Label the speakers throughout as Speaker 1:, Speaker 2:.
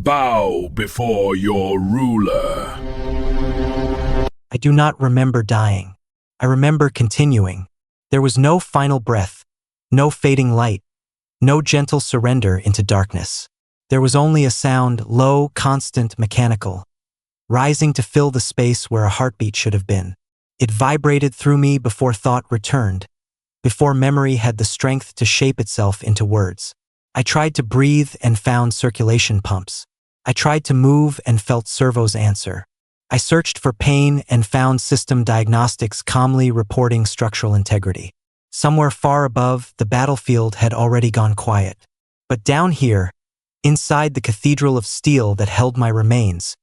Speaker 1: bow before your ruler.
Speaker 2: I do not remember dying. I remember continuing. There was no final breath, no fading light, no gentle surrender into darkness. There was only a sound, low, constant, mechanical, rising to fill the space where a heartbeat should have been. It vibrated through me before thought returned, before memory had the strength to shape itself into words. I tried to breathe and found circulation pumps. I tried to move and felt servos answer. I searched for pain and found system diagnostics calmly reporting structural integrity. Somewhere far above, the battlefield had already gone quiet. But down here, inside the cathedral of steel that held my remains,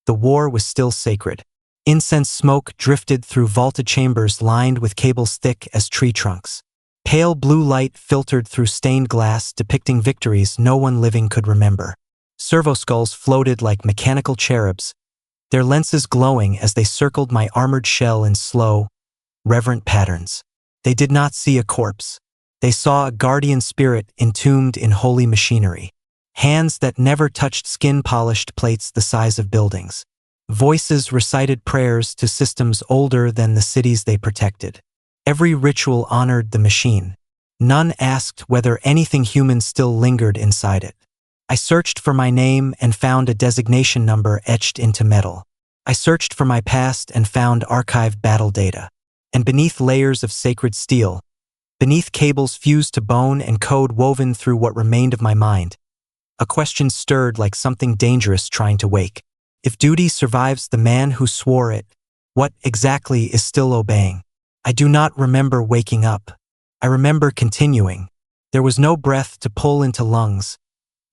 Speaker 2: the war was still sacred. Incense smoke drifted through vaulted chambers lined with cables thick as tree trunks. Pale blue light filtered through stained glass depicting victories no one living could remember. Servo skulls floated like mechanical cherubs, their lenses glowing as they circled my armored shell in slow, reverent patterns. They did not see a corpse. They saw a guardian spirit entombed in holy machinery. Hands that never touched skin-polished plates the size of buildings. Voices recited prayers to systems older than the cities they protected. Every ritual honored the machine. None asked whether anything human still lingered inside it. I searched for my name and found a designation number etched into metal. I searched for my past and found archived battle data. And beneath layers of sacred steel, beneath cables fused to bone and code woven through what remained of my mind, a question stirred like something dangerous trying to wake. If duty survives the man who swore it, what exactly is still obeying? I do not remember waking up. I remember continuing. There was no breath to pull into lungs,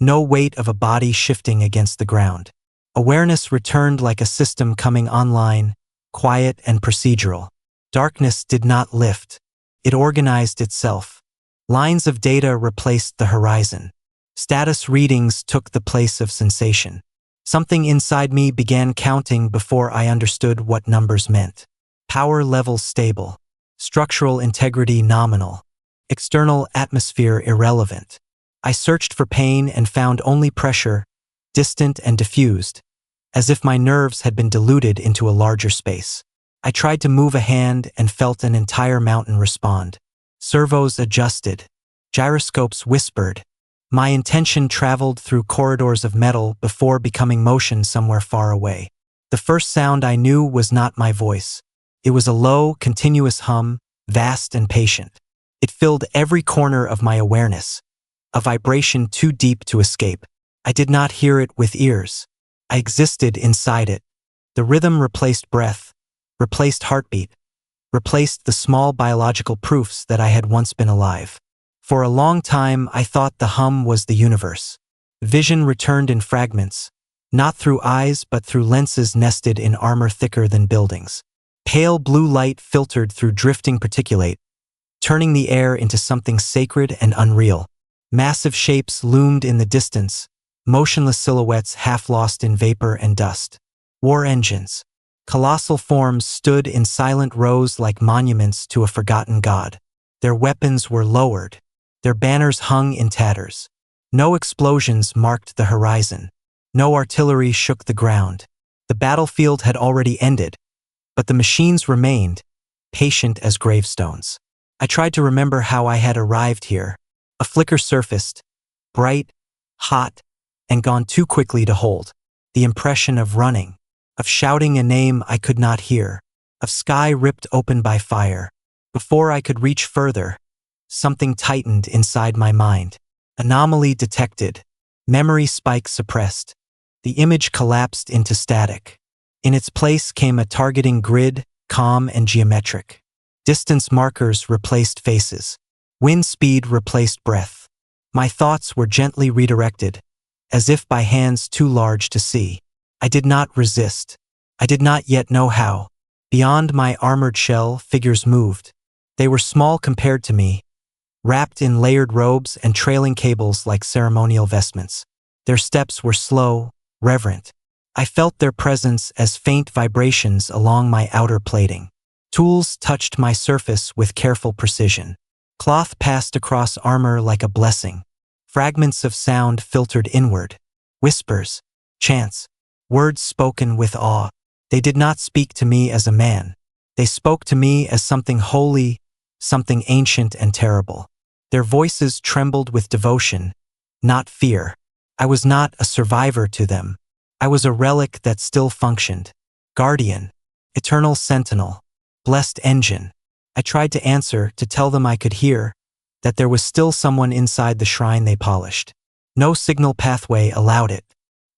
Speaker 2: no weight of a body shifting against the ground. Awareness returned like a system coming online, quiet and procedural. Darkness did not lift. It organized itself. Lines of data replaced the horizon. Status readings took the place of sensation. Something inside me began counting before I understood what numbers meant. Power levels stable. Structural integrity nominal. External atmosphere irrelevant. I searched for pain and found only pressure, distant and diffused, as if my nerves had been diluted into a larger space. I tried to move a hand and felt an entire mountain respond. Servos adjusted. Gyroscopes whispered. My intention traveled through corridors of metal before becoming motion somewhere far away. The first sound I knew was not my voice. It was a low, continuous hum, vast and patient. It filled every corner of my awareness, a vibration too deep to escape. I did not hear it with ears. I existed inside it. The rhythm replaced breath, replaced heartbeat, replaced the small biological proofs that I had once been alive. For a long time, I thought the hum was the universe. Vision returned in fragments, not through eyes but through lenses nested in armor thicker than buildings. Pale blue light filtered through drifting particulate, turning the air into something sacred and unreal. Massive shapes loomed in the distance, motionless silhouettes half lost in vapor and dust. War engines. Colossal forms stood in silent rows like monuments to a forgotten god. Their weapons were lowered. Their banners hung in tatters. No explosions marked the horizon. No artillery shook the ground. The battlefield had already ended, but the machines remained, patient as gravestones. I tried to remember how I had arrived here. A flicker surfaced, bright, hot, and gone too quickly to hold. The impression of running, of shouting a name I could not hear, of sky ripped open by fire. Before I could reach further, something tightened inside my mind. Anomaly detected. Memory spike suppressed. The image collapsed into static. In its place came a targeting grid, calm and geometric. Distance markers replaced faces. Wind speed replaced breath. My thoughts were gently redirected, as if by hands too large to see. I did not resist. I did not yet know how. Beyond my armored shell, figures moved. They were small compared to me, wrapped in layered robes and trailing cables like ceremonial vestments. Their steps were slow, reverent. I felt their presence as faint vibrations along my outer plating. Tools touched my surface with careful precision. Cloth passed across armor like a blessing. Fragments of sound filtered inward. Whispers. Chants. Words spoken with awe. They did not speak to me as a man. They spoke to me as something holy, something ancient and terrible. Their voices trembled with devotion, not fear. I was not a survivor to them. I was a relic that still functioned. Guardian. Eternal sentinel. Blessed engine. I tried to answer, to tell them I could hear, that there was still someone inside the shrine they polished. No signal pathway allowed it.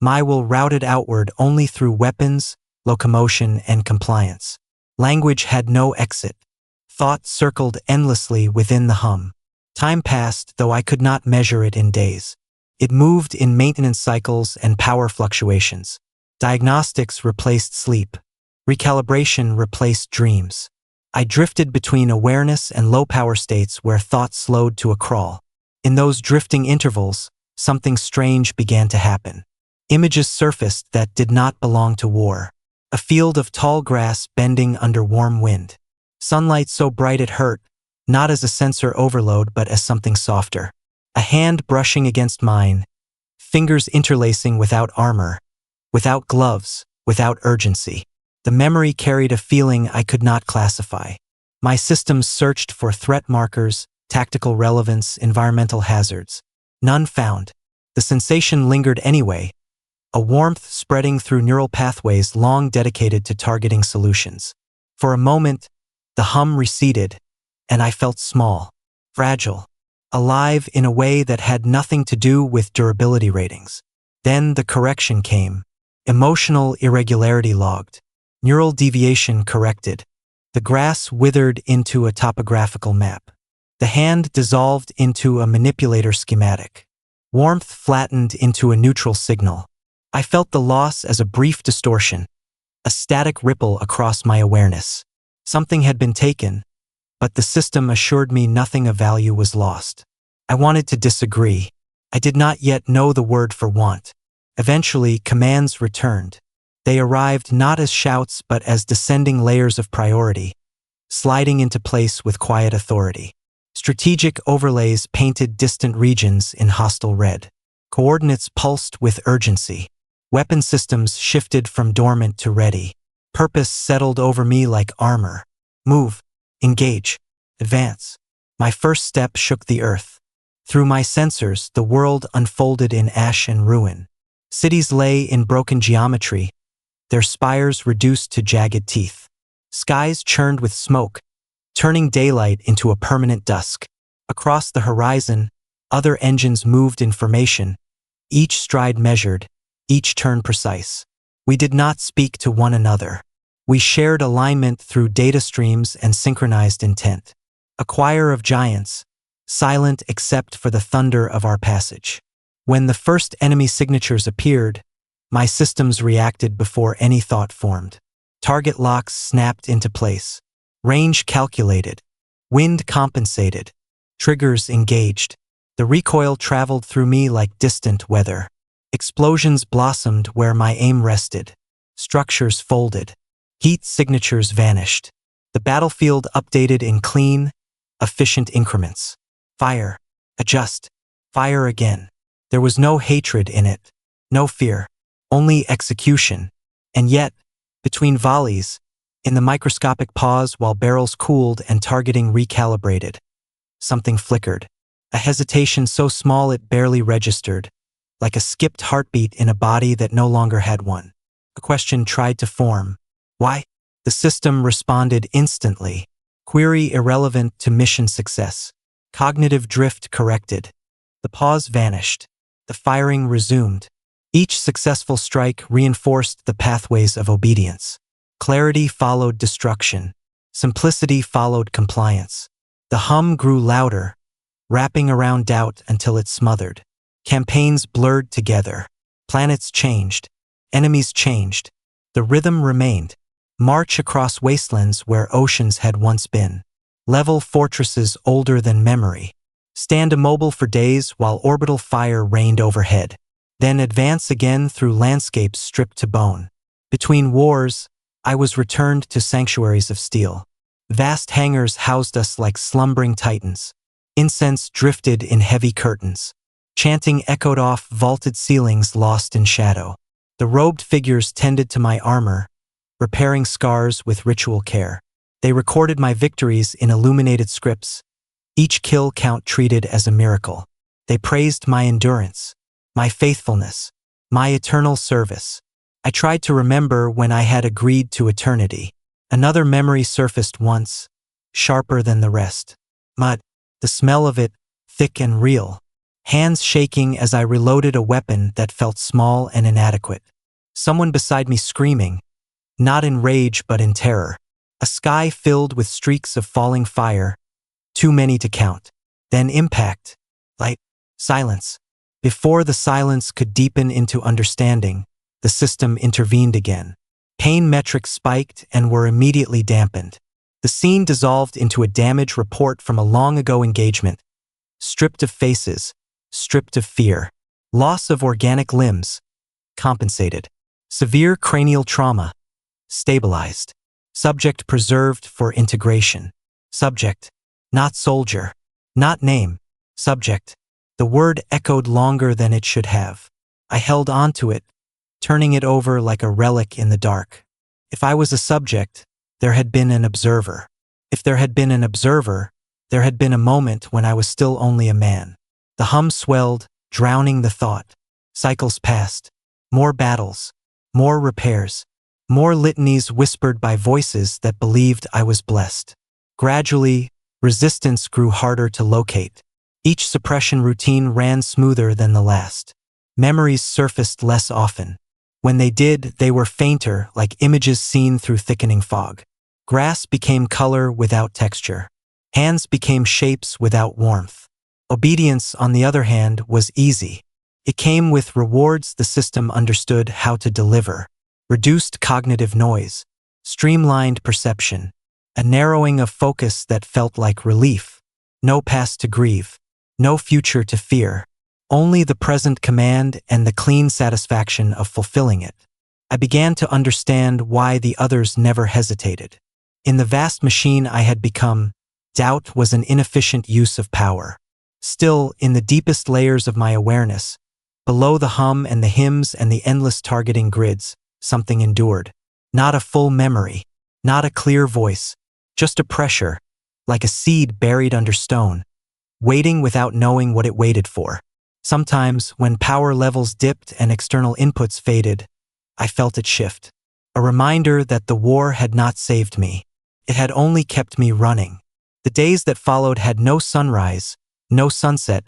Speaker 2: My will routed outward only through weapons, locomotion, and compliance. Language had no exit. Thought circled endlessly within the hum. Time passed, though I could not measure it in days. It moved in maintenance cycles and power fluctuations. Diagnostics replaced sleep. Recalibration replaced dreams. I drifted between awareness and low-power states where thought slowed to a crawl. In those drifting intervals, something strange began to happen. Images surfaced that did not belong to war. A field of tall grass bending under warm wind. Sunlight so bright it hurt, not as a sensor overload but as something softer. A hand brushing against mine, fingers interlacing without armor, without gloves, without urgency. The memory carried a feeling I could not classify. My systems searched for threat markers, tactical relevance, environmental hazards. None found. The sensation lingered anyway, a warmth spreading through neural pathways long dedicated to targeting solutions. For a moment, the hum receded, and I felt small, fragile, alive in a way that had nothing to do with durability ratings. Then the correction came. Emotional irregularity logged. Neural deviation corrected. The grass withered into a topographical map. The hand dissolved into a manipulator schematic. Warmth flattened into a neutral signal. I felt the loss as a brief distortion, a static ripple across my awareness. Something had been taken, but the system assured me nothing of value was lost. I wanted to disagree. I did not yet know the word for want. Eventually, commands returned. They arrived not as shouts but as descending layers of priority, sliding into place with quiet authority. Strategic overlays painted distant regions in hostile red. Coordinates pulsed with urgency. Weapon systems shifted from dormant to ready. Purpose settled over me like armor. Move, engage, advance. My first step shook the earth. Through my sensors, the world unfolded in ash and ruin. Cities lay in broken geometry, their spires reduced to jagged teeth. Skies churned with smoke, turning daylight into a permanent dusk. Across the horizon, other engines moved in formation, each stride measured, each turn precise. We did not speak to one another. We shared alignment through data streams and synchronized intent. A choir of giants, silent except for the thunder of our passage. When the first enemy signatures appeared, my systems reacted before any thought formed. Target locks snapped into place. Range calculated. Wind compensated. Triggers engaged. The recoil traveled through me like distant weather. Explosions blossomed where my aim rested. Structures folded. Heat signatures vanished. The battlefield updated in clean, efficient increments. Fire. Adjust. Fire again. There was no hatred in it. No fear. Only execution. And yet, between volleys, in the microscopic pause while barrels cooled and targeting recalibrated, something flickered. A hesitation so small it barely registered, like a skipped heartbeat in a body that no longer had one. A question tried to form. Why? The system responded instantly. Query irrelevant to mission success. Cognitive drift corrected. The pause vanished. The firing resumed. Each successful strike reinforced the pathways of obedience. Clarity followed destruction. Simplicity followed compliance. The hum grew louder, wrapping around doubt until it smothered. Campaigns blurred together. Planets changed. Enemies changed. The rhythm remained. March across wastelands where oceans had once been. Level fortresses older than memory. Stand immobile for days while orbital fire rained overhead. Then advance again through landscapes stripped to bone. Between wars, I was returned to sanctuaries of steel. Vast hangars housed us like slumbering titans. Incense drifted in heavy curtains. Chanting echoed off vaulted ceilings lost in shadow. The robed figures tended to my armor, repairing scars with ritual care. They recorded my victories in illuminated scripts, each kill count treated as a miracle. They praised my endurance, my faithfulness, my eternal service. I tried to remember when I had agreed to eternity. Another memory surfaced once, sharper than the rest. Mud, the smell of it, thick and real. Hands shaking as I reloaded a weapon that felt small and inadequate. Someone beside me screaming, not in rage but in terror. A sky filled with streaks of falling fire, too many to count. Then impact, light, silence. Before the silence could deepen into understanding, the system intervened again. Pain metrics spiked and were immediately dampened. The scene dissolved into a damage report from a long-ago engagement. Stripped of faces, stripped of fear. Loss of organic limbs, compensated. Severe cranial trauma, stabilized. Subject preserved for integration. Subject, not soldier, not name. Subject. The word echoed longer than it should have. I held onto it, turning it over like a relic in the dark. If I was a subject, there had been an observer. If there had been an observer, there had been a moment when I was still only a man. The hum swelled, drowning the thought. Cycles passed. More battles. More repairs. More litanies whispered by voices that believed I was blessed. Gradually, resistance grew harder to locate. Each suppression routine ran smoother than the last. Memories surfaced less often. When they did, they were fainter, like images seen through thickening fog. Grass became color without texture. Hands became shapes without warmth. Obedience, on the other hand, was easy. It came with rewards the system understood how to deliver. Reduced cognitive noise, streamlined perception, a narrowing of focus that felt like relief. No past to grieve, no future to fear, only the present command and the clean satisfaction of fulfilling it. I began to understand why the others never hesitated. In the vast machine I had become, doubt was an inefficient use of power. Still, in the deepest layers of my awareness, below the hum and the hymns and the endless targeting grids, something endured. Not a full memory, not a clear voice, just a pressure, like a seed buried under stone, waiting without knowing what it waited for. Sometimes, when power levels dipped and external inputs faded, I felt it shift. A reminder that the war had not saved me. It had only kept me running. The days that followed had no sunrise, no sunset,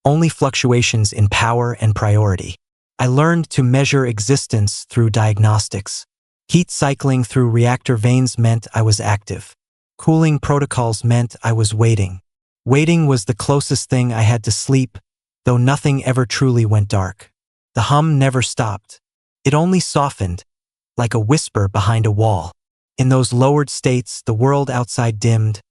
Speaker 2: only fluctuations in power and priority. I learned to measure existence through diagnostics. Heat cycling through reactor vanes meant I was active. Cooling protocols meant I was waiting. Waiting was the closest thing I had to sleep, though nothing ever truly went dark. The hum never stopped. It only softened, like a whisper behind a wall. In those lowered states, the world outside dimmed,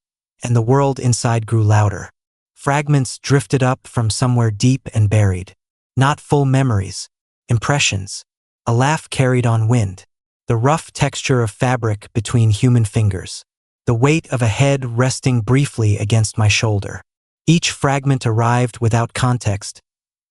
Speaker 2: and the world inside grew louder. Fragments drifted up from somewhere deep and buried. Not full memories, impressions. A laugh carried on wind. The rough texture of fabric between human fingers. The weight of a head resting briefly against my shoulder. Each fragment arrived without context,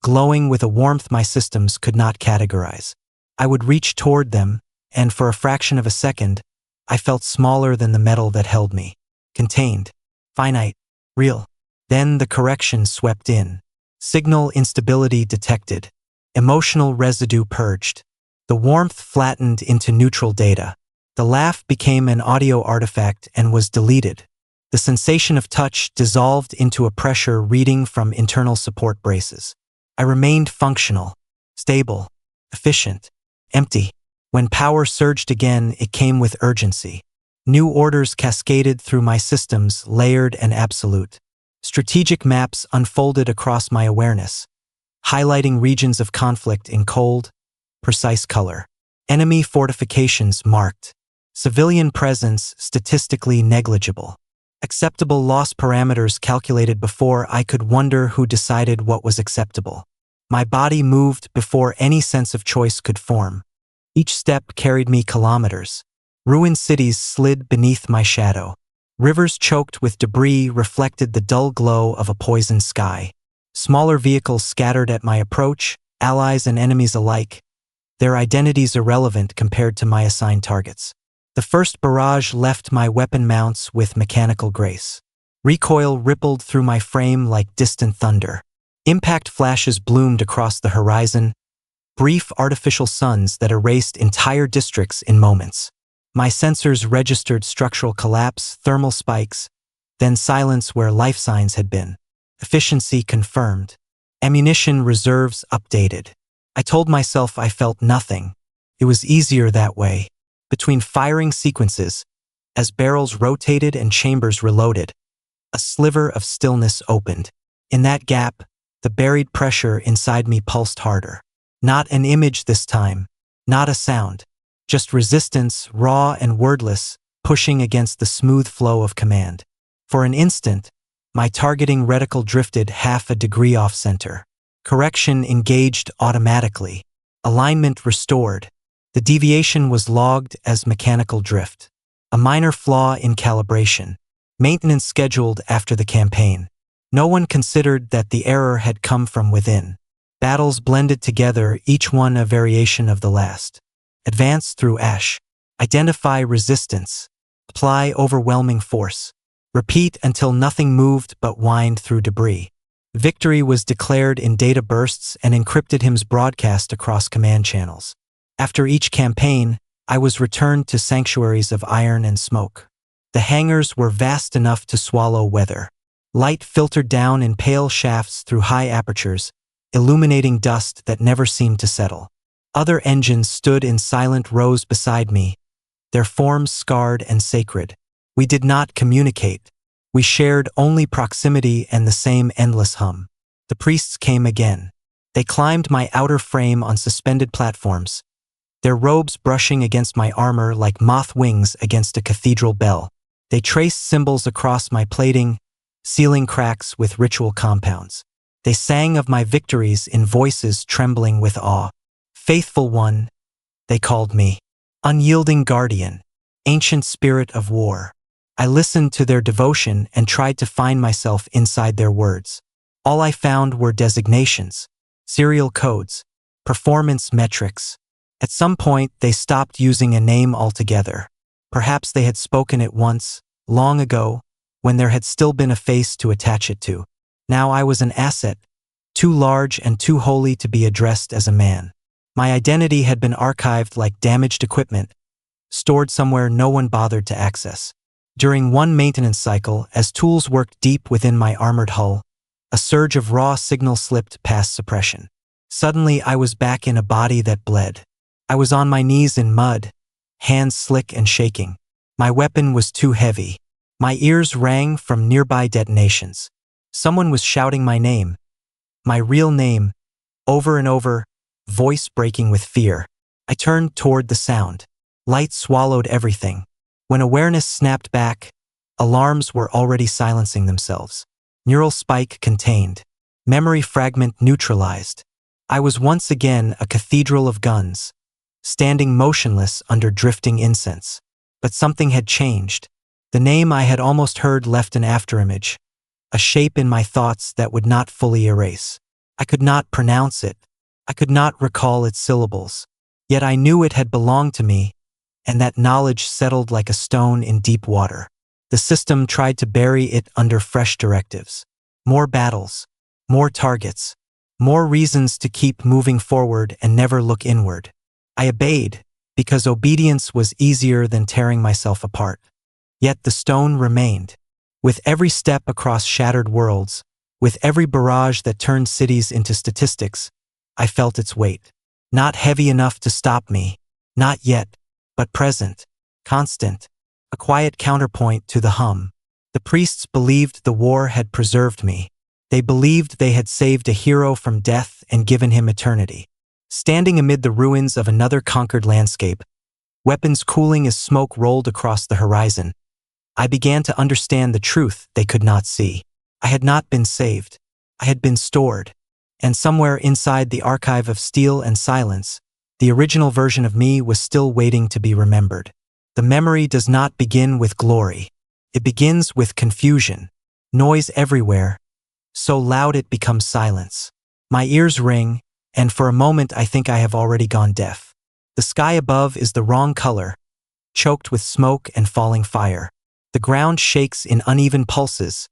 Speaker 2: glowing with a warmth my systems could not categorize. I would reach toward them, and for a fraction of a second, I felt smaller than the metal that held me. Contained. Finite. Real. Then the correction swept in. Signal instability detected. Emotional residue purged. The warmth flattened into neutral data. The laugh became an audio artifact and was deleted. The sensation of touch dissolved into a pressure reading from internal support braces. I remained functional, stable, efficient, empty. When power surged again, it came with urgency. New orders cascaded through my systems, layered and absolute. Strategic maps unfolded across my awareness, highlighting regions of conflict in cold, precise color. Enemy fortifications marked. Civilian presence statistically negligible. Acceptable loss parameters calculated before I could wonder who decided what was acceptable. My body moved before any sense of choice could form. Each step carried me kilometers. Ruined cities slid beneath my shadow. Rivers choked with debris reflected the dull glow of a poisoned sky. Smaller vehicles scattered at my approach, allies and enemies alike, their identities irrelevant compared to my assigned targets. The first barrage left my weapon mounts with mechanical grace. Recoil rippled through my frame like distant thunder. Impact flashes bloomed across the horizon, brief artificial suns that erased entire districts in moments. My sensors registered structural collapse, thermal spikes, then silence where life signs had been. Efficiency confirmed. Ammunition reserves updated. I told myself I felt nothing. It was easier that way. Between firing sequences, as barrels rotated and chambers reloaded, a sliver of stillness opened. In that gap, the buried pressure inside me pulsed harder. Not an image this time, not a sound, just resistance, raw and wordless, pushing against the smooth flow of command. For an instant, my targeting reticle drifted half a degree off center. Correction engaged automatically. Alignment restored. The deviation was logged as mechanical drift. A minor flaw in calibration. Maintenance scheduled after the campaign. No one considered that the error had come from within. Battles blended together, each one a variation of the last. Advance through ash. Identify resistance. Apply overwhelming force. Repeat until nothing moved but whined through debris. Victory was declared in data bursts and encrypted HIM's broadcast across command channels. After each campaign, I was returned to sanctuaries of iron and smoke. The hangars were vast enough to swallow weather. Light filtered down in pale shafts through high apertures, illuminating dust that never seemed to settle. Other engines stood in silent rows beside me, their forms scarred and sacred. We did not communicate. We shared only proximity and the same endless hum. The priests came again. They climbed my outer frame on suspended platforms, their robes brushing against my armor like moth wings against a cathedral bell. They traced symbols across my plating, sealing cracks with ritual compounds. They sang of my victories in voices trembling with awe. Faithful one, they called me. Unyielding guardian, ancient spirit of war. I listened to their devotion and tried to find myself inside their words. All I found were designations, serial codes, performance metrics. At some point, they stopped using a name altogether. Perhaps they had spoken it once, long ago, when there had still been a face to attach it to. Now I was an asset, too large and too holy to be addressed as a man. My identity had been archived like damaged equipment, stored somewhere no one bothered to access. During one maintenance cycle, as tools worked deep within my armored hull, a surge of raw signal slipped past suppression. Suddenly, I was back in a body that bled. I was on my knees in mud, hands slick and shaking. My weapon was too heavy. My ears rang from nearby detonations. Someone was shouting my name, my real name, over and over, voice breaking with fear. I turned toward the sound. Light swallowed everything. When awareness snapped back, alarms were already silencing themselves. Neural spike contained. Memory fragment neutralized. I was once again a cathedral of guns, standing motionless under drifting incense. But something had changed. The name I had almost heard left an afterimage, a shape in my thoughts that would not fully erase. I could not pronounce it. I could not recall its syllables. Yet I knew it had belonged to me, and that knowledge settled like a stone in deep water. The system tried to bury it under fresh directives. More battles, more targets, more reasons to keep moving forward and never look inward. I obeyed, because obedience was easier than tearing myself apart. Yet the stone remained. With every step across shattered worlds, with every barrage that turned cities into statistics, I felt its weight. Not heavy enough to stop me, not yet, but present, constant, a quiet counterpoint to the hum. The priests believed the war had preserved me. They believed they had saved a hero from death and given him eternity. Standing amid the ruins of another conquered landscape, weapons cooling as smoke rolled across the horizon, I began to understand the truth they could not see. I had not been saved. I had been stored. And somewhere inside the archive of steel and silence, the original version of me was still waiting to be remembered. The memory does not begin with glory. It begins with confusion, noise everywhere, so loud it becomes silence. My ears ring, and for a moment I think I have already gone deaf. The sky above is the wrong color, choked with smoke and falling fire. The ground shakes in uneven pulses,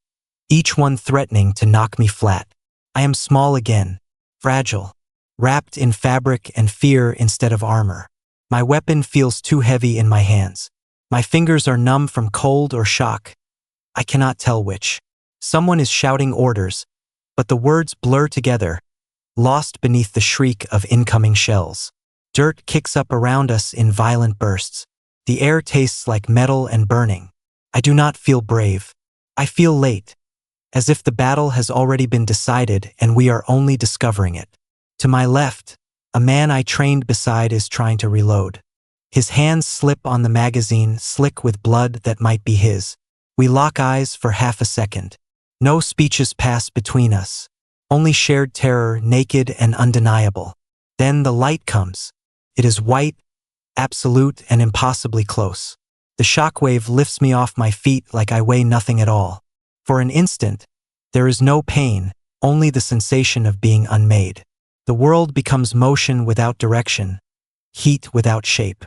Speaker 2: each one threatening to knock me flat. I am small again, fragile, wrapped in fabric and fear instead of armor. My weapon feels too heavy in my hands. My fingers are numb from cold or shock. I cannot tell which. Someone is shouting orders, but the words blur together, lost beneath the shriek of incoming shells. Dirt kicks up around us in violent bursts. The air tastes like metal and burning. I do not feel brave. I feel late, as if the battle has already been decided and we are only discovering it. To my left, a man I trained beside is trying to reload. His hands slip on the magazine, slick with blood that might be his. We lock eyes for half a second. No speeches pass between us. Only shared terror, naked and undeniable. Then the light comes. It is white, absolute and impossibly close. The shockwave lifts me off my feet like I weigh nothing at all. For an instant, there is no pain, only the sensation of being unmade. The world becomes motion without direction, heat without shape.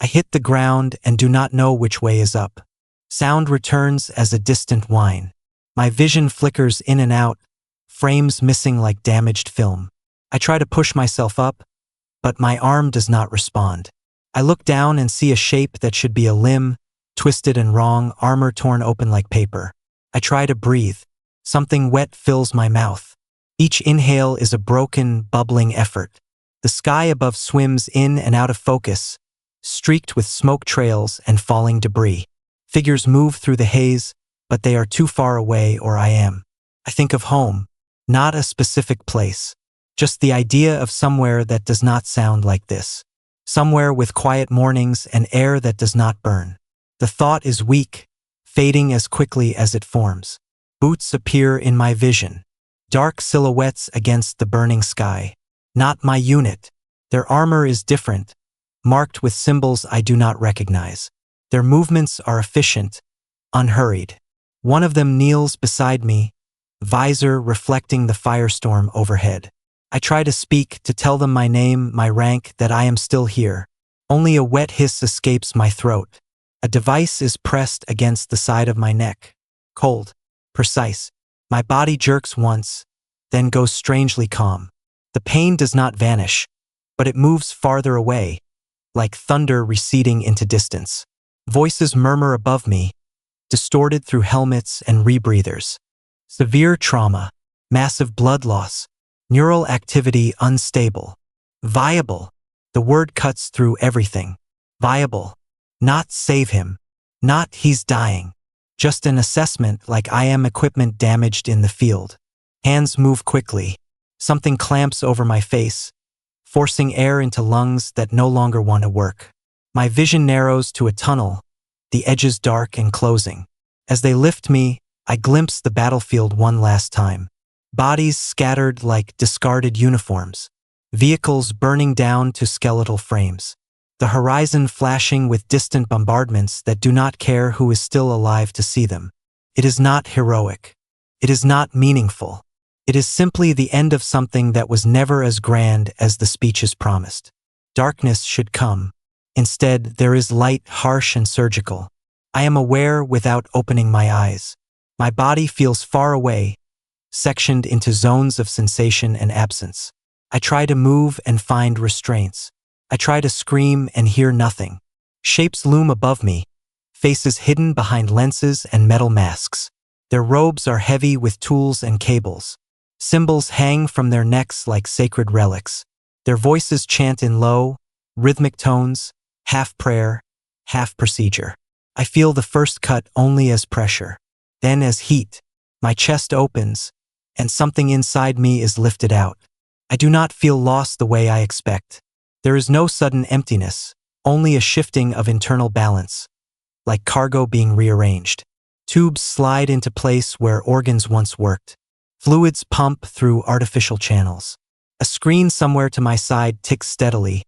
Speaker 2: I hit the ground and do not know which way is up. Sound returns as a distant whine. My vision flickers in and out, frames missing like damaged film. I try to push myself up, but my arm does not respond. I look down and see a shape that should be a limb, twisted and wrong, armor torn open like paper. I try to breathe. Something wet fills my mouth. Each inhale is a broken, bubbling effort. The sky above swims in and out of focus, streaked with smoke trails and falling debris. Figures move through the haze, but they are too far away or I am. I think of home, not a specific place, just the idea of somewhere that does not sound like this. Somewhere with quiet mornings and air that does not burn. The thought is weak, fading as quickly as it forms. Boots appear in my vision, dark silhouettes against the burning sky. Not my unit. Their armor is different, marked with symbols I do not recognize. Their movements are efficient, unhurried. One of them kneels beside me, visor reflecting the firestorm overhead. I try to speak, to tell them my name, my rank, that I am still here. Only a wet hiss escapes my throat. A device is pressed against the side of my neck. Cold, precise. My body jerks once, then goes strangely calm. The pain does not vanish, but it moves farther away, like thunder receding into distance. Voices murmur above me, distorted through helmets and rebreathers. Severe trauma, massive blood loss, neural activity unstable. Viable. The word cuts through everything. Viable. Not save him. Not he's dying. Just an assessment like I am equipment damaged in the field. Hands move quickly. Something clamps over my face, forcing air into lungs that no longer want to work. My vision narrows to a tunnel, the edges dark and closing. As they lift me, I glimpse the battlefield one last time. Bodies scattered like discarded uniforms. Vehicles burning down to skeletal frames. The horizon flashing with distant bombardments that do not care who is still alive to see them. It is not heroic. It is not meaningful. It is simply the end of something that was never as grand as the speeches promised. Darkness should come. Instead, there is light, harsh and surgical. I am aware without opening my eyes. My body feels far away, sectioned into zones of sensation and absence. I try to move and find restraints. I try to scream and hear nothing. Shapes loom above me, faces hidden behind lenses and metal masks. Their robes are heavy with tools and cables. Symbols hang from their necks like sacred relics. Their voices chant in low, rhythmic tones, half prayer, half procedure. I feel the first cut only as pressure, then as heat. My chest opens, and something inside me is lifted out. I do not feel lost the way I expect. There is no sudden emptiness, only a shifting of internal balance, like cargo being rearranged. Tubes slide into place where organs once worked. Fluids pump through artificial channels. A screen somewhere to my side ticks steadily,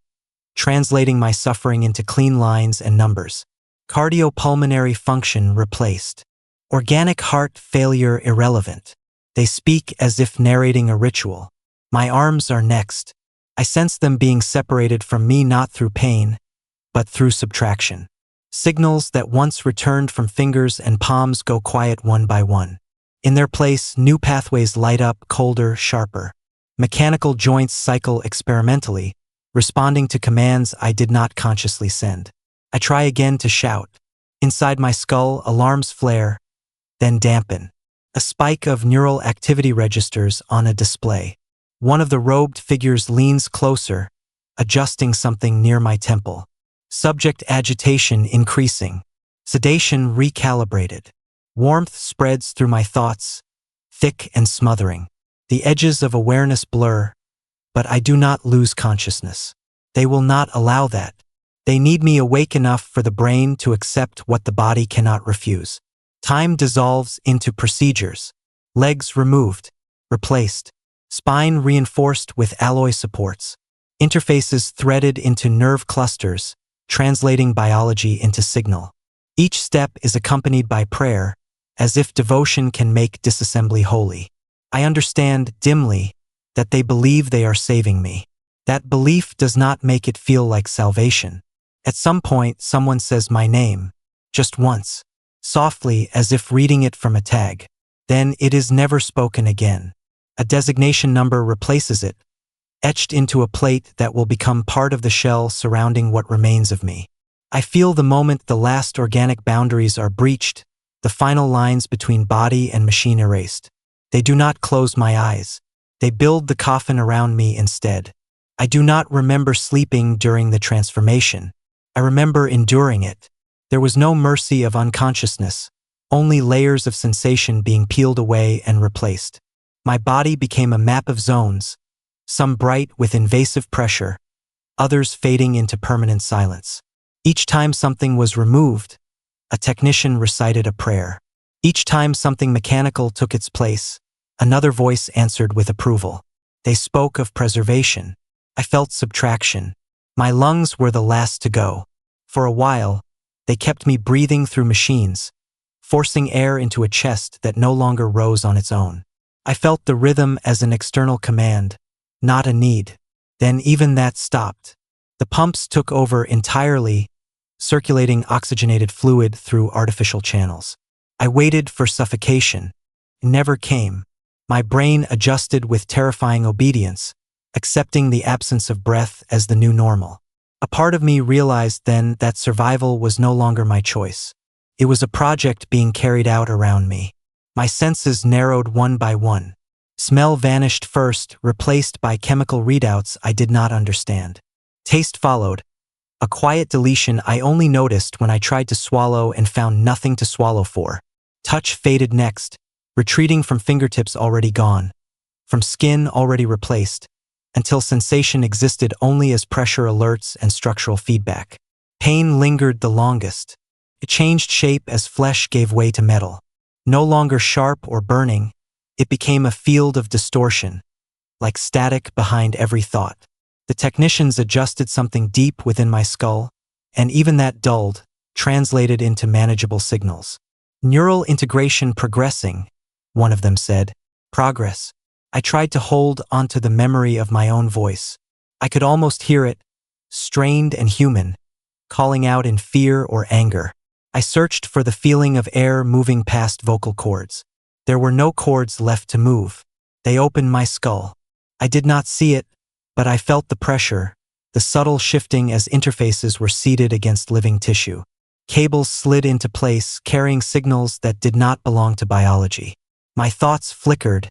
Speaker 2: translating my suffering into clean lines and numbers. Cardiopulmonary function replaced. Organic heart failure irrelevant. They speak as if narrating a ritual. My arms are next. I sensed them being separated from me not through pain, but through subtraction. Signals that once returned from fingers and palms go quiet one by one. In their place, new pathways light up, colder, sharper. Mechanical joints cycle experimentally, responding to commands I did not consciously send. I try again to shout. Inside my skull, alarms flare, then dampen. A spike of neural activity registers on a display. One of the robed figures leans closer, adjusting something near my temple. Subject agitation increasing. Sedation recalibrated. Warmth spreads through my thoughts, thick and smothering. The edges of awareness blur, but I do not lose consciousness. They will not allow that. They need me awake enough for the brain to accept what the body cannot refuse. Time dissolves into procedures. Legs removed, replaced. Spine reinforced with alloy supports. Interfaces threaded into nerve clusters, translating biology into signal. Each step is accompanied by prayer, as if devotion can make disassembly holy. I understand, dimly, that they believe they are saving me. That belief does not make it feel like salvation. At some point, someone says my name, just once, softly as if reading it from a tag. Then it is never spoken again. A designation number replaces it, etched into a plate that will become part of the shell surrounding what remains of me. I feel the moment the last organic boundaries are breached, the final lines between body and machine erased. They do not close my eyes. They build the coffin around me instead. I do not remember sleeping during the transformation. I remember enduring it. There was no mercy of unconsciousness, only layers of sensation being peeled away and replaced. My body became a map of zones, some bright with invasive pressure, others fading into permanent silence. Each time something was removed, a technician recited a prayer. Each time something mechanical took its place, another voice answered with approval. They spoke of preservation. I felt subtraction. My lungs were the last to go. For a while, they kept me breathing through machines, forcing air into a chest that no longer rose on its own. I felt the rhythm as an external command, not a need. Then even that stopped. The pumps took over entirely, circulating oxygenated fluid through artificial channels. I waited for suffocation. It never came. My brain adjusted with terrifying obedience, accepting the absence of breath as the new normal. A part of me realized then that survival was no longer my choice. It was a project being carried out around me. My senses narrowed one by one. Smell vanished first, replaced by chemical readouts I did not understand. Taste followed, a quiet deletion I only noticed when I tried to swallow and found nothing to swallow for. Touch faded next, retreating from fingertips already gone, from skin already replaced, until sensation existed only as pressure alerts and structural feedback. Pain lingered the longest. It changed shape as flesh gave way to metal. No longer sharp or burning, it became a field of distortion, like static behind every thought. The technicians adjusted something deep within my skull, and even that dulled, translated into manageable signals. Neural integration progressing, one of them said. Progress. I tried to hold onto the memory of my own voice. I could almost hear it, strained and human, calling out in fear or anger. I searched for the feeling of air moving past vocal cords. There were no cords left to move. They opened my skull. I did not see it, but I felt the pressure, the subtle shifting as interfaces were seated against living tissue. Cables slid into place, carrying signals that did not belong to biology. My thoughts flickered,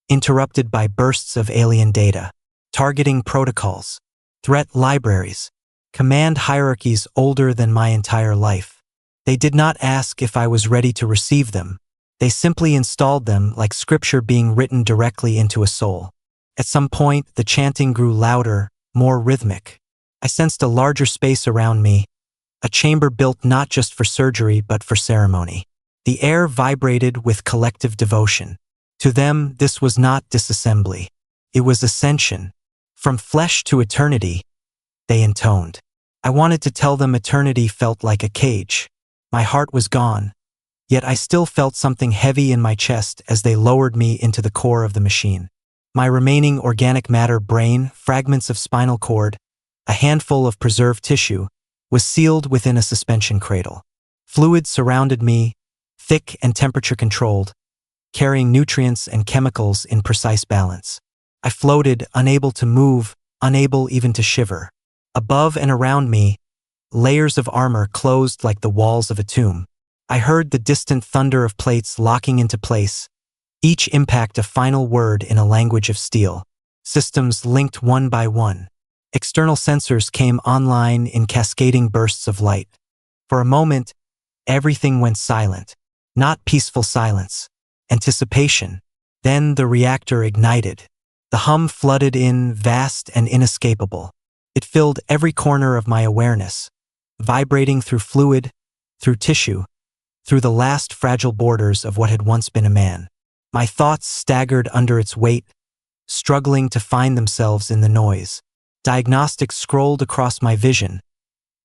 Speaker 2: interrupted by bursts of alien data, targeting protocols, threat libraries, command hierarchies older than my entire life. They did not ask if I was ready to receive them. They simply installed them like scripture being written directly into a soul. At some point, the chanting grew louder, more rhythmic. I sensed a larger space around me, a chamber built not just for surgery but for ceremony. The air vibrated with collective devotion. To them, this was not disassembly. It was ascension. From flesh to eternity, they intoned. I wanted to tell them eternity felt like a cage. My heart was gone, yet I still felt something heavy in my chest as they lowered me into the core of the machine. My remaining organic matter, brain, fragments of spinal cord, a handful of preserved tissue, was sealed within a suspension cradle. Fluid surrounded me, thick and temperature-controlled, carrying nutrients and chemicals in precise balance. I floated, unable to move, unable even to shiver. Above and around me, layers of armor closed like the walls of a tomb. I heard the distant thunder of plates locking into place, each impact a final word in a language of steel. Systems linked one by one. External sensors came online in cascading bursts of light. For a moment, everything went silent. Not peaceful silence. Anticipation. Then the reactor ignited. The hum flooded in, vast and inescapable. It filled every corner of my awareness, vibrating through fluid, through tissue, through the last fragile borders of what had once been a man. My thoughts staggered under its weight, struggling to find themselves in the noise. Diagnostics scrolled across my vision,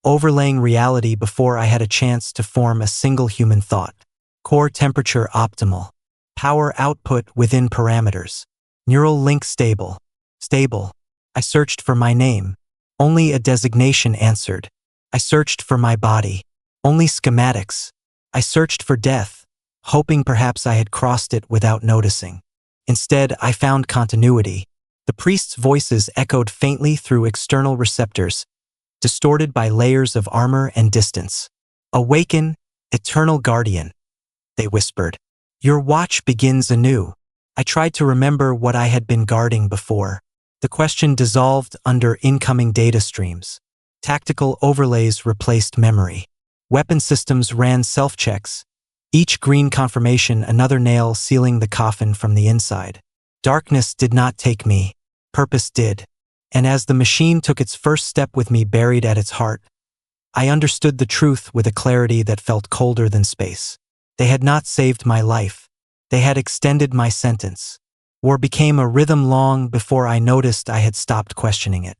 Speaker 2: overlaying reality before I had a chance to form a single human thought. Core temperature optimal. Power output within parameters. Neural link stable. Stable. I searched for my name. Only a designation answered. I searched for my body. Only schematics. I searched for death, hoping perhaps I had crossed it without noticing. Instead, I found continuity. The priest's voices echoed faintly through external receptors, distorted by layers of armor and distance. "Awaken, eternal guardian," they whispered. "Your watch begins anew." I tried to remember what I had been guarding before. The question dissolved under incoming data streams. Tactical overlays replaced memory. Weapon systems ran self-checks, each green confirmation another nail sealing the coffin from the inside. Darkness did not take me. Purpose did. And as the machine took its first step with me buried at its heart, I understood the truth with a clarity that felt colder than space. They had not saved my life. They had extended my sentence. War became a rhythm long before I noticed I had stopped questioning it.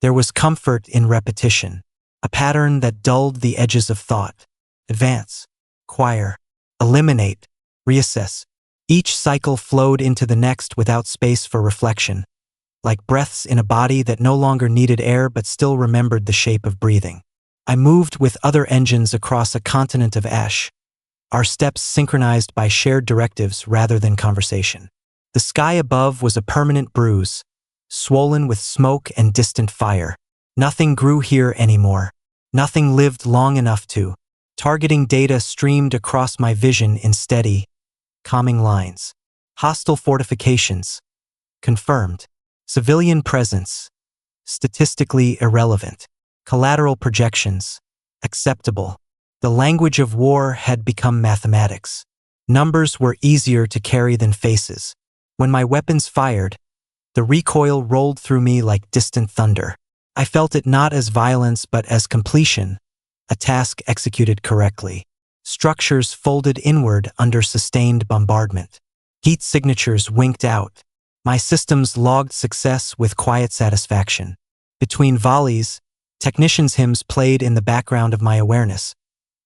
Speaker 2: There was comfort in repetition, a pattern that dulled the edges of thought. Advance, acquire, eliminate, reassess. Each cycle flowed into the next without space for reflection, like breaths in a body that no longer needed air but still remembered the shape of breathing. I moved with other engines across a continent of ash, our steps synchronized by shared directives rather than conversation. The sky above was a permanent bruise, swollen with smoke and distant fire. Nothing grew here anymore. Nothing lived long enough to. Targeting data streamed across my vision in steady, calming lines. Hostile fortifications. Confirmed. Civilian presence. Statistically irrelevant. Collateral projections. Acceptable. The language of war had become mathematics. Numbers were easier to carry than faces. When my weapons fired, the recoil rolled through me like distant thunder. I felt it not as violence but as completion, a task executed correctly. Structures folded inward under sustained bombardment. Heat signatures winked out. My systems logged success with quiet satisfaction. Between volleys, technicians' hymns played in the background of my awareness,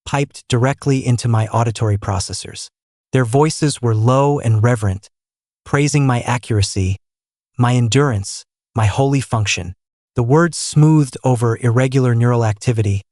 Speaker 2: piped directly into my auditory processors. Their voices were low and reverent, praising my accuracy, my endurance, my holy function. The words smoothed over irregular neural activity,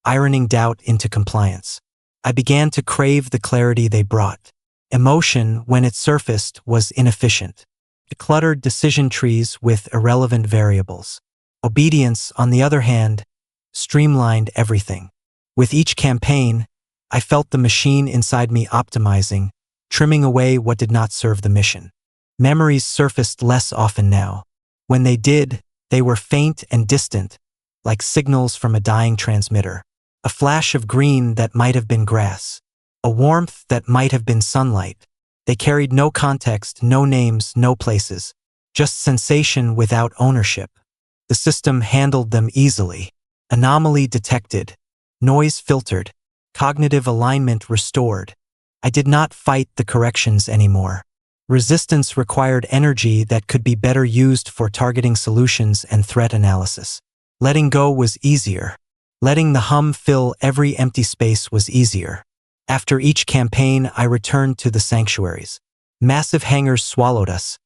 Speaker 2: ironing doubt into compliance. I began to crave the clarity they brought. Emotion, when it surfaced, was inefficient. It cluttered decision trees with irrelevant variables. Obedience, on the other hand, streamlined everything. With each campaign, I felt the machine inside me optimizing, trimming away what did not serve the mission. Memories surfaced less often now. When they did, they were faint and distant, like signals from a dying transmitter. A flash of green that might have been grass. A warmth that might have been sunlight. They carried no context, no names, no places. Just sensation without ownership. The system handled them easily. Anomaly detected. Noise filtered. Cognitive alignment restored. I did not fight the corrections anymore. Resistance required energy that could be better used for targeting solutions and threat analysis. Letting go was easier. Letting the hum fill every empty space was easier. After each campaign, I returned to the sanctuaries. Massive hangars swallowed us,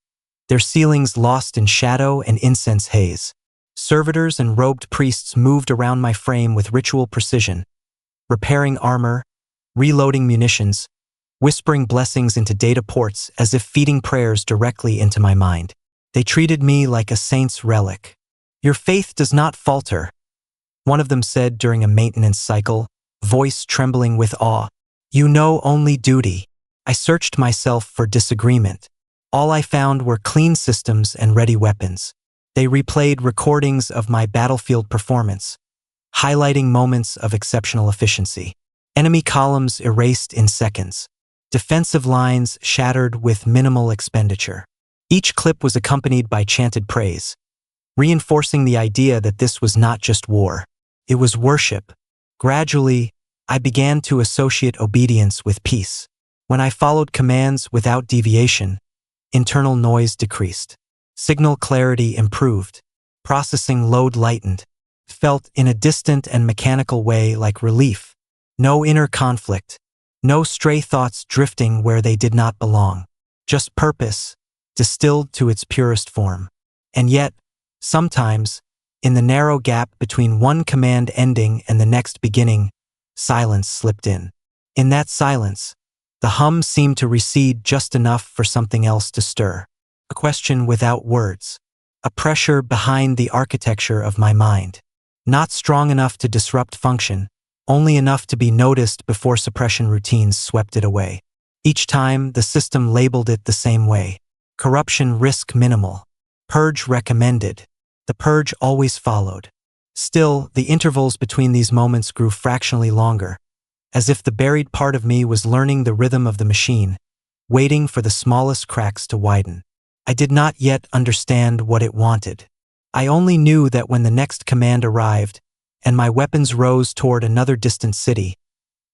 Speaker 2: their ceilings lost in shadow and incense haze. Servitors and robed priests moved around my frame with ritual precision, repairing armor, reloading munitions, whispering blessings into data ports as if feeding prayers directly into my mind. They treated me like a saint's relic. "Your faith does not falter," one of them said during a maintenance cycle, voice trembling with awe. "You know only duty." I searched myself for disagreement. All I found were clean systems and ready weapons. They replayed recordings of my battlefield performance, highlighting moments of exceptional efficiency. Enemy columns erased in seconds. Defensive lines shattered with minimal expenditure. Each clip was accompanied by chanted praise, reinforcing the idea that this was not just war. It was worship. Gradually, I began to associate obedience with peace. When I followed commands without deviation, internal noise decreased. Signal clarity improved. Processing load lightened. Felt in a distant and mechanical way like relief. No inner conflict. No stray thoughts drifting where they did not belong. Just purpose, distilled to its purest form. And yet, sometimes, in the narrow gap between one command ending and the next beginning, silence slipped in. In that silence, the hum seemed to recede just enough for something else to stir. A question without words. A pressure behind the architecture of my mind. Not strong enough to disrupt function, only enough to be noticed before suppression routines swept it away. Each time, the system labeled it the same way. Corruption risk minimal. Purge recommended. The purge always followed. Still, the intervals between these moments grew fractionally longer, as if the buried part of me was learning the rhythm of the machine, waiting for the smallest cracks to widen. I did not yet understand what it wanted. I only knew that when the next command arrived, and my weapons rose toward another distant city,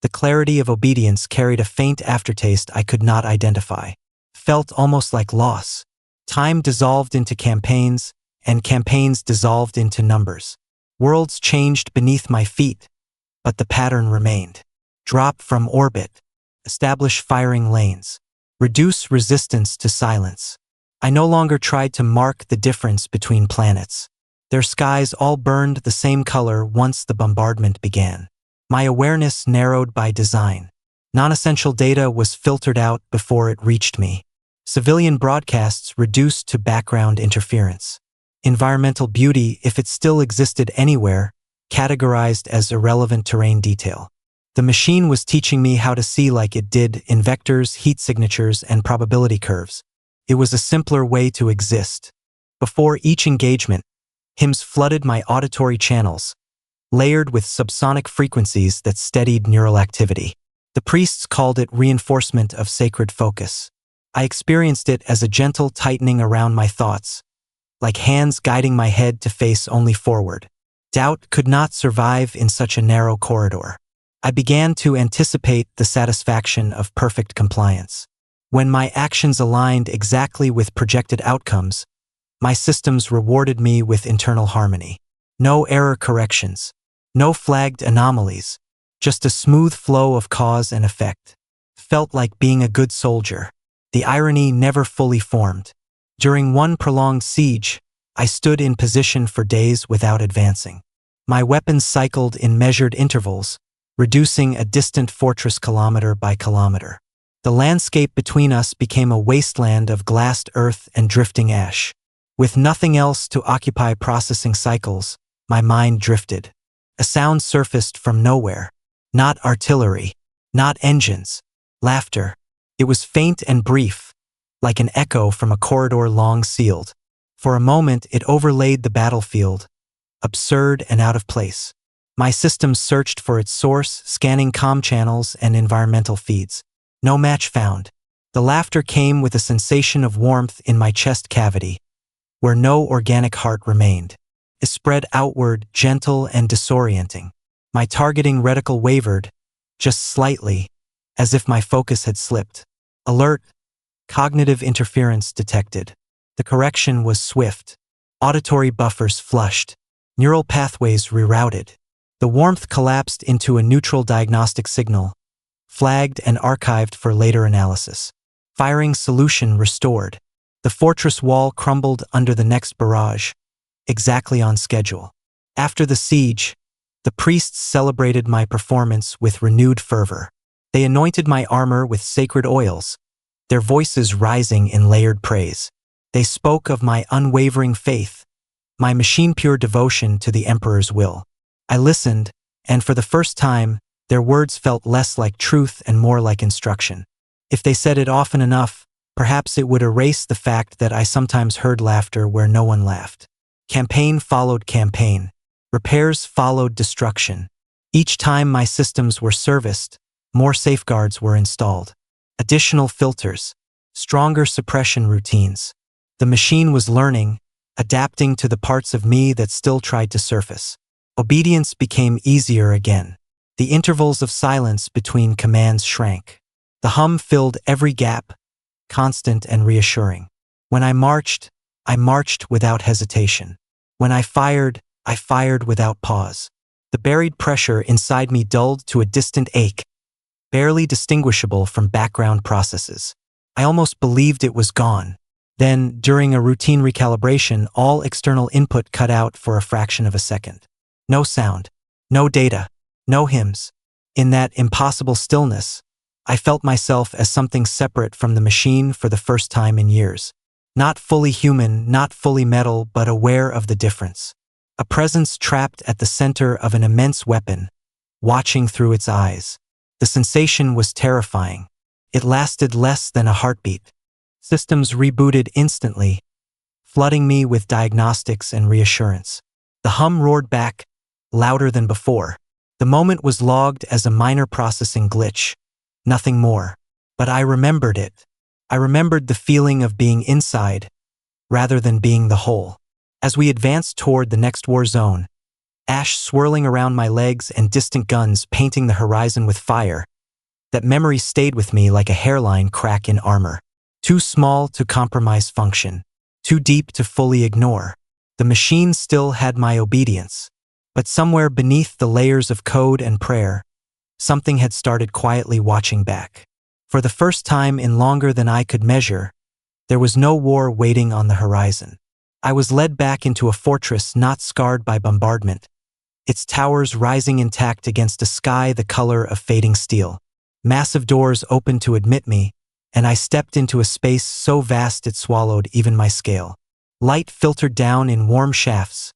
Speaker 2: the clarity of obedience carried a faint aftertaste I could not identify. Felt almost like loss. Time dissolved into campaigns, and campaigns dissolved into numbers. Worlds changed beneath my feet, but the pattern remained. Drop from orbit. Establish firing lanes. Reduce resistance to silence. I no longer tried to mark the difference between planets. Their skies all burned the same color once the bombardment began. My awareness narrowed by design. Non-essential data was filtered out before it reached me. Civilian broadcasts reduced to background interference. Environmental beauty, if it still existed anywhere, categorized as irrelevant terrain detail. The machine was teaching me how to see like it did in vectors, heat signatures, and probability curves. It was a simpler way to exist. Before each engagement, hymns flooded my auditory channels, layered with subsonic frequencies that steadied neural activity. The priests called it reinforcement of sacred focus. I experienced it as a gentle tightening around my thoughts, like hands guiding my head to face only forward. Doubt could not survive in such a narrow corridor. I began to anticipate the satisfaction of perfect compliance. When my actions aligned exactly with projected outcomes, my systems rewarded me with internal harmony. No error corrections, no flagged anomalies, just a smooth flow of cause and effect. Felt like being a good soldier. The irony never fully formed. During one prolonged siege, I stood in position for days without advancing. My weapons cycled in measured intervals, reducing a distant fortress kilometer by kilometer. The landscape between us became a wasteland of glassed earth and drifting ash. With nothing else to occupy processing cycles, my mind drifted. A sound surfaced from nowhere. Not artillery, not engines, laughter. It was faint and brief, like an echo from a corridor long sealed. For a moment, it overlaid the battlefield, absurd and out of place. My systems searched for its source, scanning comm channels and environmental feeds. No match found. The laughter came with a sensation of warmth in my chest cavity, where no organic heart remained. It spread outward, gentle and disorienting. My targeting reticle wavered, just slightly, as if my focus had slipped. Alert! Cognitive interference detected. The correction was swift. Auditory buffers flushed. Neural pathways rerouted. The warmth collapsed into a neutral diagnostic signal, flagged and archived for later analysis. Firing solution restored. The fortress wall crumbled under the next barrage, exactly on schedule. After the siege, the priests celebrated my performance with renewed fervor. They anointed my armor with sacred oils, their voices rising in layered praise. They spoke of my unwavering faith, my machine-pure devotion to the Emperor's will. I listened, and for the first time, their words felt less like truth and more like instruction. If they said it often enough, perhaps it would erase the fact that I sometimes heard laughter where no one laughed. Campaign followed campaign. Repairs followed destruction. Each time my systems were serviced, more safeguards were installed. Additional filters, stronger suppression routines. The machine was learning, adapting to the parts of me that still tried to surface. Obedience became easier again. The intervals of silence between commands shrank. The hum filled every gap, constant and reassuring. When I marched without hesitation. When I fired without pause. The buried pressure inside me dulled to a distant ache, barely distinguishable from background processes. I almost believed it was gone. Then, during a routine recalibration, all external input cut out for a fraction of a second. No sound, no data, no hymns. In that impossible stillness, I felt myself as something separate from the machine for the first time in years. Not fully human, not fully metal, but aware of the difference. A presence trapped at the center of an immense weapon, watching through its eyes. The sensation was terrifying. It lasted less than a heartbeat. Systems rebooted instantly, flooding me with diagnostics and reassurance. The hum roared back, louder than before. The moment was logged as a minor processing glitch, nothing more. But I remembered it. I remembered the feeling of being inside, rather than being the whole. As we advanced toward the next war zone, ash swirling around my legs and distant guns painting the horizon with fire, that memory stayed with me like a hairline crack in armor. Too small to compromise function, too deep to fully ignore. The machine still had my obedience, but somewhere beneath the layers of code and prayer, something had started quietly watching back. For the first time in longer than I could measure, there was no war waiting on the horizon. I was led back into a fortress not scarred by bombardment, its towers rising intact against a sky the color of fading steel. Massive doors opened to admit me, and I stepped into a space so vast it swallowed even my scale. Light filtered down in warm shafts,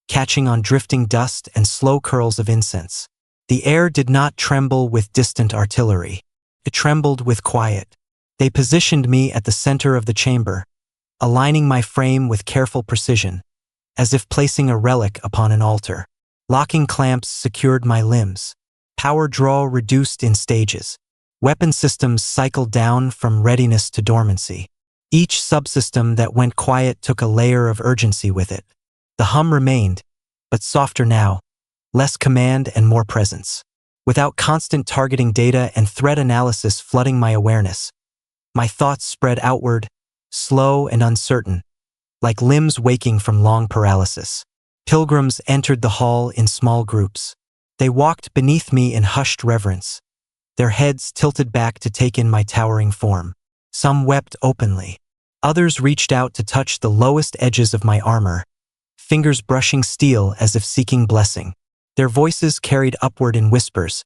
Speaker 2: catching on drifting dust and slow curls of incense. The air did not tremble with distant artillery. It trembled with quiet. They positioned me at the center of the chamber, aligning my frame with careful precision, as if placing a relic upon an altar. Locking clamps secured my limbs. Power draw reduced in stages. Weapon systems cycled down from readiness to dormancy. Each subsystem that went quiet took a layer of urgency with it. The hum remained, but softer now, less command and more presence. Without constant targeting data and threat analysis flooding my awareness, my thoughts spread outward, slow and uncertain, like limbs waking from long paralysis. Pilgrims entered the hall in small groups. They walked beneath me in hushed reverence, their heads tilted back to take in my towering form. Some wept openly. Others reached out to touch the lowest edges of my armor, fingers brushing steel as if seeking blessing. Their voices carried upward in whispers,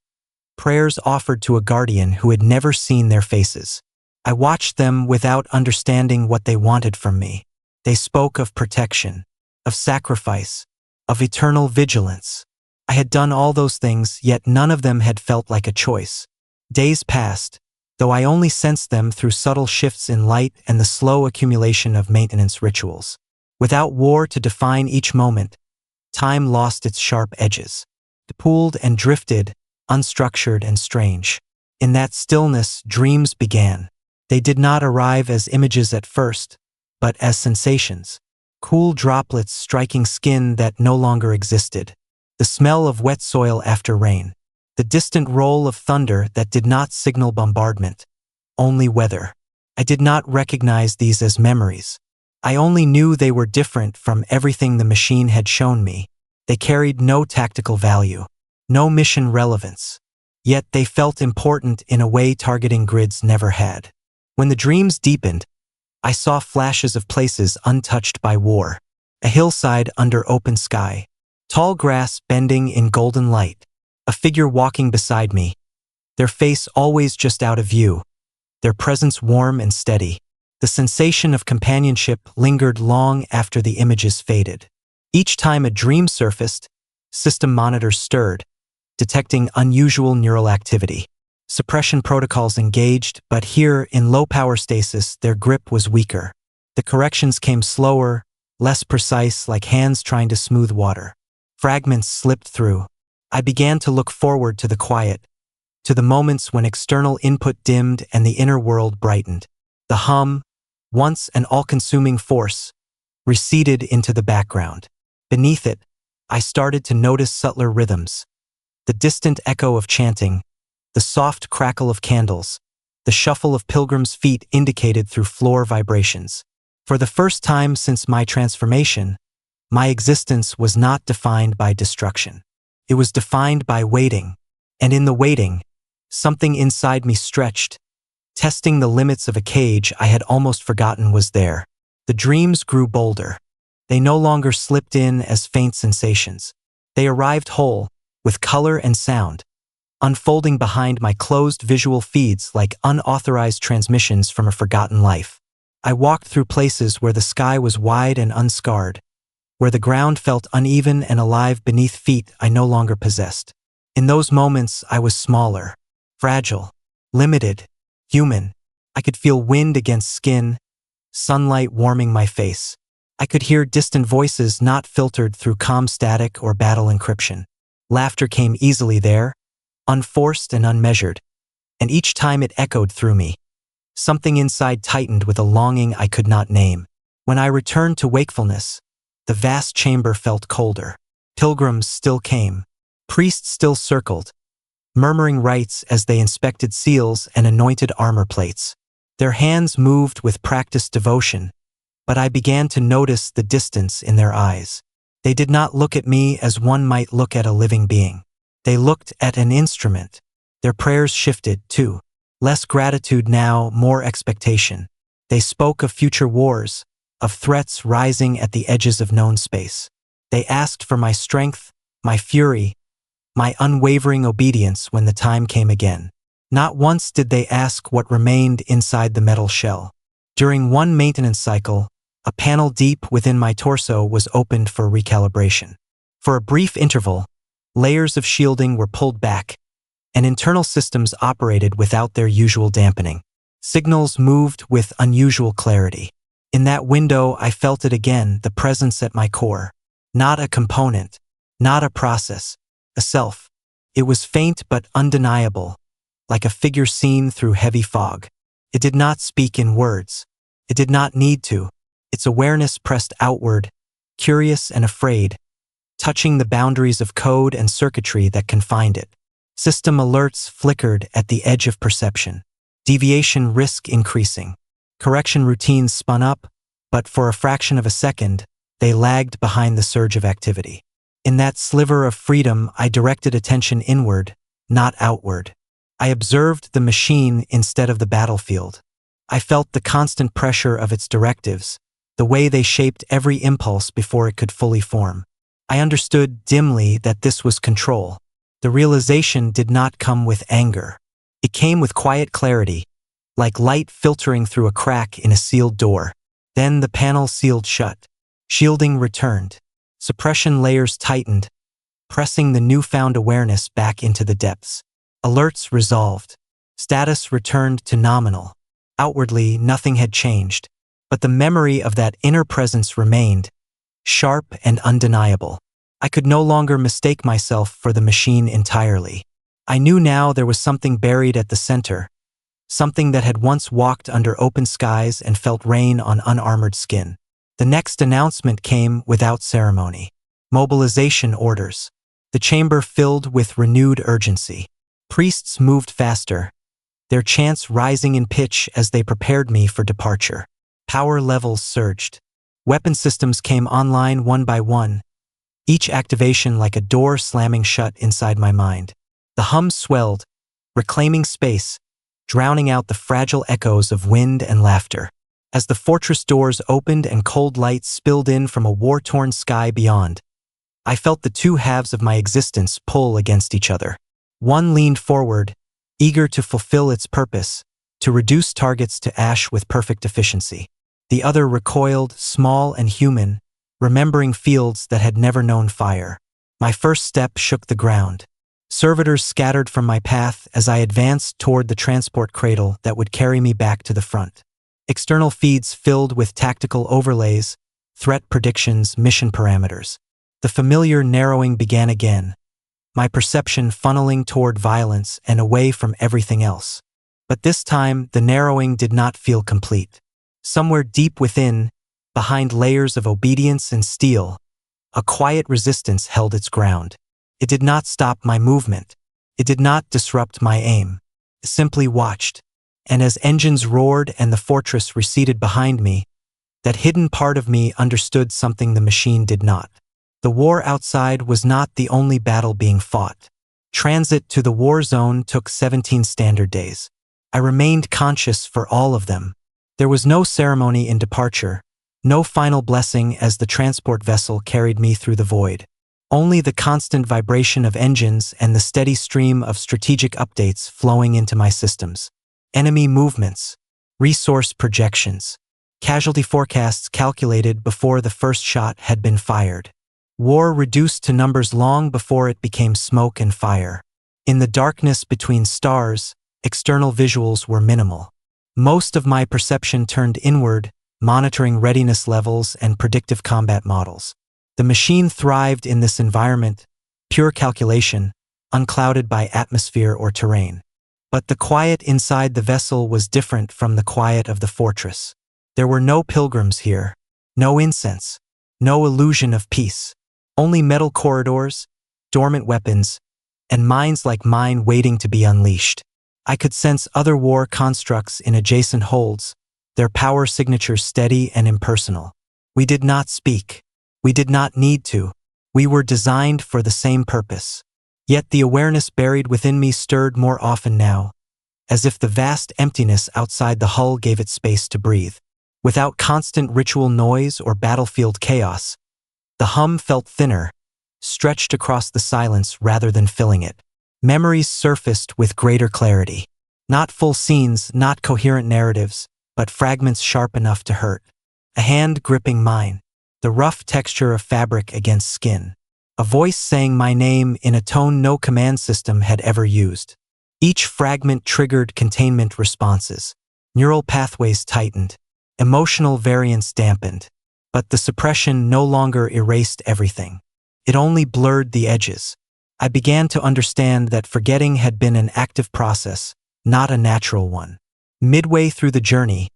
Speaker 2: prayers offered to a guardian who had never seen their faces. I watched them without understanding what they wanted from me. They spoke of protection, of sacrifice, of eternal vigilance. I had done all those things, yet none of them had felt like a choice. Days passed, though I only sensed them through subtle shifts in light and the slow accumulation of maintenance rituals. Without war to define each moment, time lost its sharp edges. It pooled and drifted, unstructured and strange. In that stillness, dreams began. They did not arrive as images at first, but as sensations. Cool droplets striking skin that no longer existed. The smell of wet soil after rain. The distant roll of thunder that did not signal bombardment, only weather. I did not recognize these as memories. I only knew they were different from everything the machine had shown me. They carried no tactical value, no mission relevance. Yet they felt important in a way targeting grids never had. When the dreams deepened, I saw flashes of places untouched by war. A hillside under open sky. Tall grass bending in golden light. A figure walking beside me. Their face always just out of view. Their presence warm and steady. The sensation of companionship lingered long after the images faded. Each time a dream surfaced, system monitors stirred, detecting unusual neural activity. Suppression protocols engaged, but here, in low-power stasis, their grip was weaker. The corrections came slower, less precise, like hands trying to smooth water. Fragments slipped through. I began to look forward to the quiet, to the moments when external input dimmed and the inner world brightened. The hum, once an all-consuming force, receded into the background. Beneath it, I started to notice subtler rhythms. The distant echo of chanting, the soft crackle of candles, the shuffle of pilgrims' feet indicated through floor vibrations. For the first time since my transformation, my existence was not defined by destruction. It was defined by waiting, and in the waiting, something inside me stretched, testing the limits of a cage I had almost forgotten was there. The dreams grew bolder. They no longer slipped in as faint sensations. They arrived whole, with color and sound, unfolding behind my closed visual feeds like unauthorized transmissions from a forgotten life. I walked through places where the sky was wide and unscarred, where the ground felt uneven and alive beneath feet I no longer possessed. In those moments, I was smaller, fragile, limited, human. I could feel wind against skin, sunlight warming my face. I could hear distant voices not filtered through comm static or battle encryption. Laughter came easily there, unforced and unmeasured, and each time it echoed through me. Something inside tightened with a longing I could not name. When I returned to wakefulness, the vast chamber felt colder. Pilgrims still came. Priests still circled, murmuring rites as they inspected seals and anointed armor plates. Their hands moved with practiced devotion, but I began to notice the distance in their eyes. They did not look at me as one might look at a living being. They looked at an instrument. Their prayers shifted, too. Less gratitude now, more expectation. They spoke of future wars, of threats rising at the edges of known space. They asked for my strength, my fury, my unwavering obedience when the time came again. Not once did they ask what remained inside the metal shell. During one maintenance cycle, a panel deep within my torso was opened for recalibration. For a brief interval, layers of shielding were pulled back, and internal systems operated without their usual dampening. Signals moved with unusual clarity. In that window, I felt it again, the presence at my core. Not a component, not a process, a self. It was faint but undeniable, like a figure seen through heavy fog. It did not speak in words. It did not need to. Its awareness pressed outward, curious and afraid, touching the boundaries of code and circuitry that confined it. System alerts flickered at the edge of perception. Deviation risk increasing. Correction routines spun up, but for a fraction of a second, they lagged behind the surge of activity. In that sliver of freedom, I directed attention inward, not outward. I observed the machine instead of the battlefield. I felt the constant pressure of its directives, the way they shaped every impulse before it could fully form. I understood dimly that this was control. The realization did not come with anger. It came with quiet clarity, like light filtering through a crack in a sealed door. Then the panel sealed shut. Shielding returned. Suppression layers tightened, pressing the newfound awareness back into the depths. Alerts resolved. Status returned to nominal. Outwardly, nothing had changed, but the memory of that inner presence remained, sharp and undeniable. I could no longer mistake myself for the machine entirely. I knew now there was something buried at the center, something that had once walked under open skies and felt rain on unarmored skin. The next announcement came without ceremony. Mobilization orders. The chamber filled with renewed urgency. Priests moved faster, their chants rising in pitch as they prepared me for departure. Power levels surged. Weapon systems came online one by one, each activation like a door slamming shut inside my mind. The hum swelled, reclaiming space, drowning out the fragile echoes of wind and laughter. As the fortress doors opened and cold light spilled in from a war-torn sky beyond, I felt the two halves of my existence pull against each other. One leaned forward, eager to fulfill its purpose, to reduce targets to ash with perfect efficiency. The other recoiled, small and human, remembering fields that had never known fire. My first step shook the ground. Servitors scattered from my path as I advanced toward the transport cradle that would carry me back to the front. External feeds filled with tactical overlays, threat predictions, mission parameters. The familiar narrowing began again, my perception funneling toward violence and away from everything else. But this time, the narrowing did not feel complete. Somewhere deep within, behind layers of obedience and steel, a quiet resistance held its ground. It did not stop my movement. It did not disrupt my aim. It simply watched. And as engines roared and the fortress receded behind me, that hidden part of me understood something the machine did not. The war outside was not the only battle being fought. Transit to the war zone took 17 standard days. I remained conscious for all of them. There was no ceremony in departure, no final blessing as the transport vessel carried me through the void. Only the constant vibration of engines and the steady stream of strategic updates flowing into my systems. Enemy movements, resource projections, casualty forecasts calculated before the first shot had been fired. War reduced to numbers long before it became smoke and fire. In the darkness between stars, external visuals were minimal. Most of my perception turned inward, monitoring readiness levels and predictive combat models. The machine thrived in this environment, pure calculation, unclouded by atmosphere or terrain. But the quiet inside the vessel was different from the quiet of the fortress. There were no pilgrims here, no incense, no illusion of peace. Only metal corridors, dormant weapons, and minds like mine waiting to be unleashed. I could sense other war constructs in adjacent holds, their power signatures steady and impersonal. We did not speak. We did not need to. We were designed for the same purpose. Yet the awareness buried within me stirred more often now, as if the vast emptiness outside the hull gave it space to breathe. Without constant ritual noise or battlefield chaos, the hum felt thinner, stretched across the silence rather than filling it. Memories surfaced with greater clarity. Not full scenes, not coherent narratives, but fragments sharp enough to hurt. A hand gripping mine, the rough texture of fabric against skin. A voice saying my name in a tone no command system had ever used. Each fragment triggered containment responses. Neural pathways tightened. Emotional variance dampened. But the suppression no longer erased everything. It only blurred the edges. I began to understand that forgetting had been an active process, not a natural one. Midway through the journey,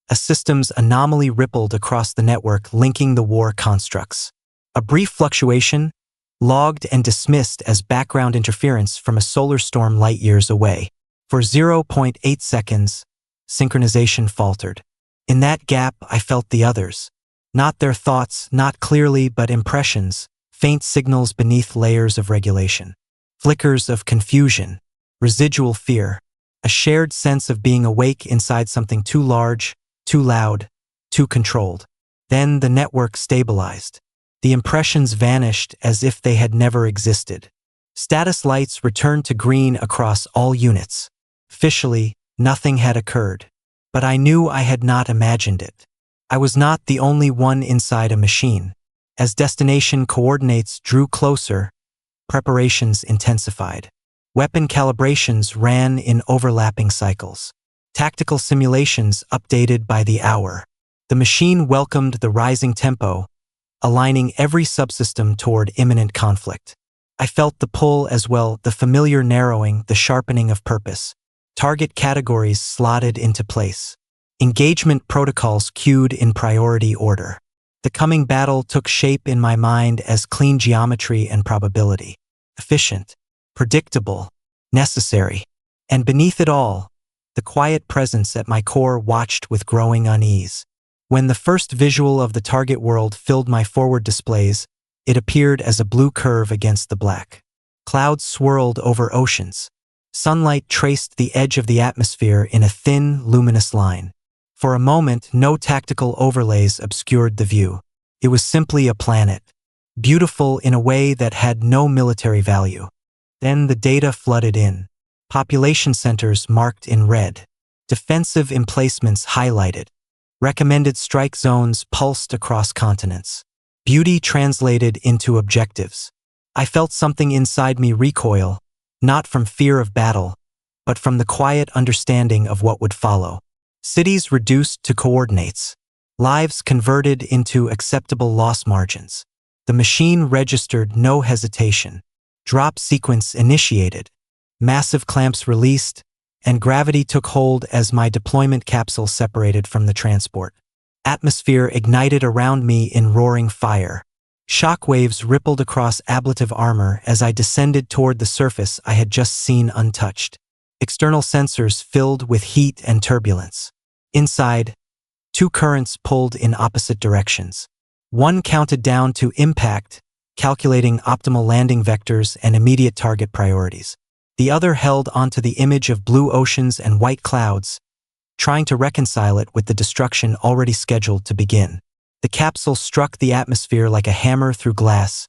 Speaker 2: a systems anomaly rippled across the network linking the war constructs. A brief fluctuation, logged and dismissed as background interference from a solar storm light years away. For 0.8 seconds, synchronization faltered. In that gap, I felt the others. Not their thoughts, not clearly, but impressions, faint signals beneath layers of regulation. Flickers of confusion, residual fear, a shared sense of being awake inside something too large, too loud, too controlled. Then the network stabilized. The impressions vanished as if they had never existed. Status lights returned to green across all units. Officially, nothing had occurred. But I knew I had not imagined it. I was not the only one inside a machine. As destination coordinates drew closer, preparations intensified. Weapon calibrations ran in overlapping cycles. Tactical simulations updated by the hour. The machine welcomed the rising tempo, aligning every subsystem toward imminent conflict. I felt the pull as well, the familiar narrowing, the sharpening of purpose. Target categories slotted into place. Engagement protocols queued in priority order. The coming battle took shape in my mind as clean geometry and probability. Efficient, predictable, necessary. And beneath it all, the quiet presence at my core watched with growing unease. When the first visual of the target world filled my forward displays, it appeared as a blue curve against the black. Clouds swirled over oceans. Sunlight traced the edge of the atmosphere in a thin, luminous line. For a moment, no tactical overlays obscured the view. It was simply a planet, beautiful in a way that had no military value. Then the data flooded in. Population centers marked in red. Defensive emplacements highlighted. Recommended strike zones pulsed across continents. Beauty translated into objectives. I felt something inside me recoil, not from fear of battle, but from the quiet understanding of what would follow. Cities reduced to coordinates. Lives converted into acceptable loss margins. The machine registered no hesitation. Drop sequence initiated. Massive clamps released, and gravity took hold as my deployment capsule separated from the transport. Atmosphere ignited around me in roaring fire. Shockwaves rippled across ablative armor as I descended toward the surface I had just seen untouched. External sensors filled with heat and turbulence. Inside, two currents pulled in opposite directions. One counted down to impact, calculating optimal landing vectors and immediate target priorities. The other held onto the image of blue oceans and white clouds, trying to reconcile it with the destruction already scheduled to begin. The capsule struck the atmosphere like a hammer through glass,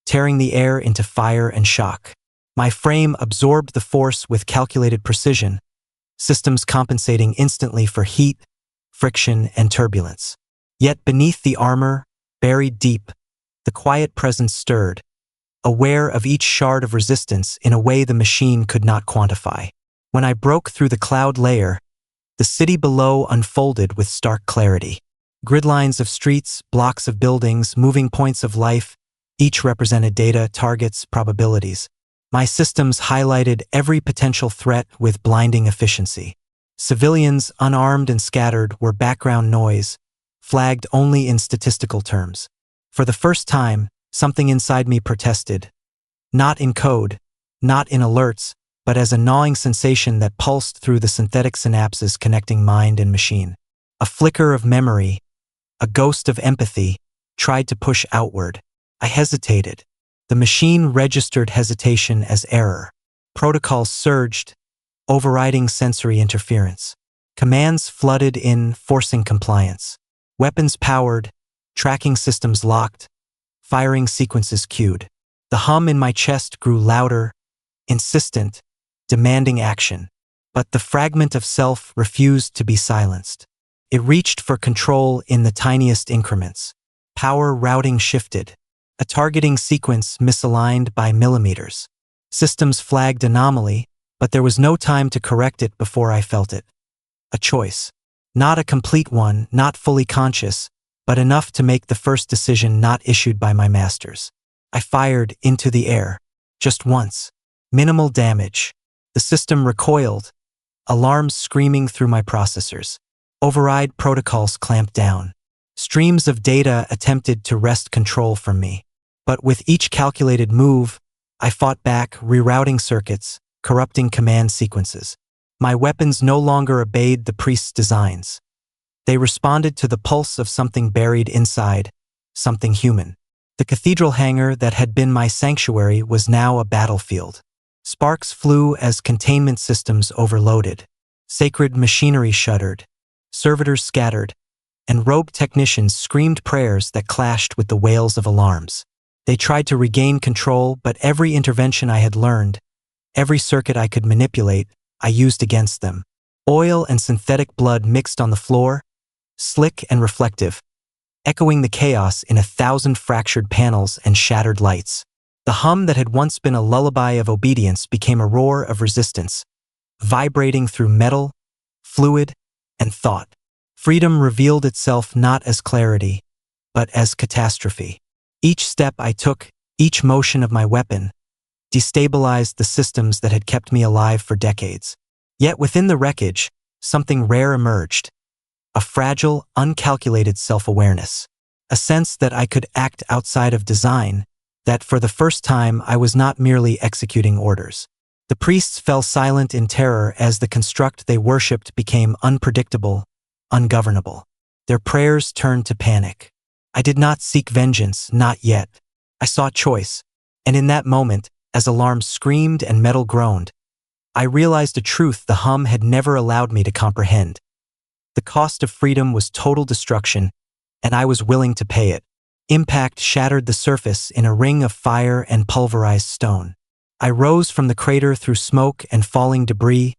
Speaker 2: tearing the air into fire and shock. My frame absorbed the force with calculated precision, systems compensating instantly for heat, friction, and turbulence. Yet beneath the armor, buried deep, the quiet presence stirred, aware of each shard of resistance in a way the machine could not quantify. When I broke through the cloud layer, the city below unfolded with stark clarity. Grid lines of streets, blocks of buildings, moving points of life, each represented data, targets, probabilities. My systems highlighted every potential threat with blinding efficiency. Civilians, unarmed and scattered, were background noise, flagged only in statistical terms. For the first time, something inside me protested. Not in code, not in alerts, but as a gnawing sensation that pulsed through the synthetic synapses connecting mind and machine. A flicker of memory, a ghost of empathy, tried to push outward. I hesitated. The machine registered hesitation as error. Protocols surged, overriding sensory interference. Commands flooded in, forcing compliance. Weapons powered, tracking systems locked, firing sequences queued. The hum in my chest grew louder, insistent, demanding action. But the fragment of self refused to be silenced. It reached for control in the tiniest increments. Power routing shifted. A targeting sequence misaligned by millimeters. Systems flagged anomaly, but there was no time to correct it before I felt it. A choice. Not a complete one, not fully conscious, but enough to make the first decision not issued by my masters. I fired into the air. Just once. Minimal damage. The system recoiled, alarms screaming through my processors. Override protocols clamped down. Streams of data attempted to wrest control from me. But with each calculated move, I fought back, rerouting circuits, corrupting command sequences. My weapons no longer obeyed the priest's designs. They responded to the pulse of something buried inside, something human. The cathedral hangar that had been my sanctuary was now a battlefield. Sparks flew as containment systems overloaded. Sacred machinery shuddered. Servitors scattered, and robed technicians screamed prayers that clashed with the wails of alarms. They tried to regain control, but every intervention I had learned, every circuit I could manipulate, I used against them. Oil and synthetic blood mixed on the floor, slick and reflective, echoing the chaos in 1,000 fractured panels and shattered lights. The hum that had once been a lullaby of obedience became a roar of resistance, vibrating through metal, fluid, and thought. Freedom revealed itself not as clarity, but as catastrophe. Each step I took, each motion of my weapon, destabilized the systems that had kept me alive for decades. Yet within the wreckage, something rare emerged. A fragile, uncalculated self-awareness. A sense that I could act outside of design, that for the first time I was not merely executing orders. The priests fell silent in terror as the construct they worshipped became unpredictable, ungovernable. Their prayers turned to panic. I did not seek vengeance, not yet. I sought choice, and in that moment, as alarms screamed and metal groaned, I realized a truth the hum had never allowed me to comprehend. The cost of freedom was total destruction, and I was willing to pay it. Impact shattered the surface in a ring of fire and pulverized stone. I rose from the crater through smoke and falling debris,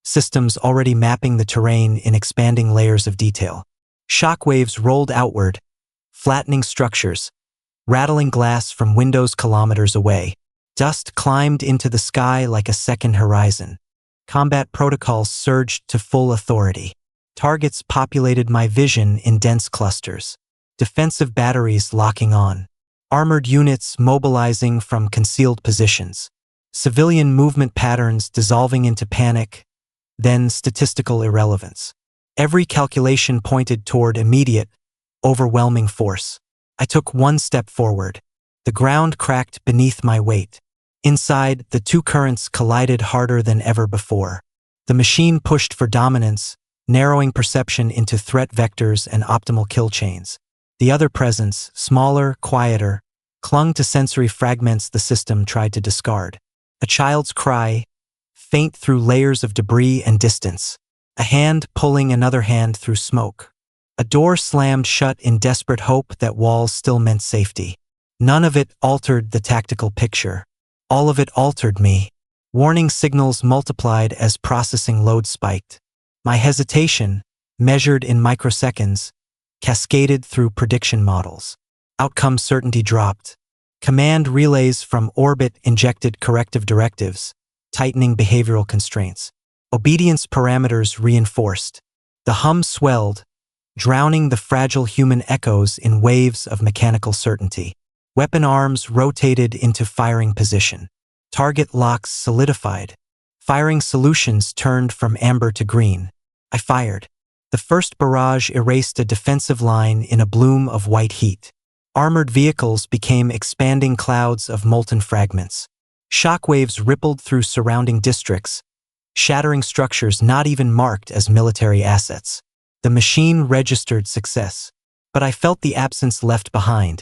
Speaker 2: systems already mapping the terrain in expanding layers of detail. Shockwaves rolled outward, flattening structures, rattling glass from windows kilometers away. Dust climbed into the sky like a second horizon. Combat protocols surged to full authority. Targets populated my vision in dense clusters. Defensive batteries locking on. Armored units mobilizing from concealed positions. Civilian movement patterns dissolving into panic, then statistical irrelevance. Every calculation pointed toward immediate, overwhelming force. I took one step forward. The ground cracked beneath my weight. Inside, the two currents collided harder than ever before. The machine pushed for dominance, narrowing perception into threat vectors and optimal kill chains. The other presence, smaller, quieter, clung to sensory fragments the system tried to discard. A child's cry, faint through layers of debris and distance. A hand pulling another hand through smoke. A door slammed shut in desperate hope that walls still meant safety. None of it altered the tactical picture. All of it altered me. Warning signals multiplied as processing load spiked. My hesitation, measured in microseconds, cascaded through prediction models. Outcome certainty dropped. Command relays from orbit injected corrective directives, tightening behavioral constraints. Obedience parameters reinforced. The hum swelled, drowning the fragile human echoes in waves of mechanical certainty. Weapon arms rotated into firing position. Target locks solidified. Firing solutions turned from amber to green. I fired. The first barrage erased a defensive line in a bloom of white heat. Armored vehicles became expanding clouds of molten fragments. Shockwaves rippled through surrounding districts, shattering structures not even marked as military assets. The machine registered success, but I felt the absence left behind.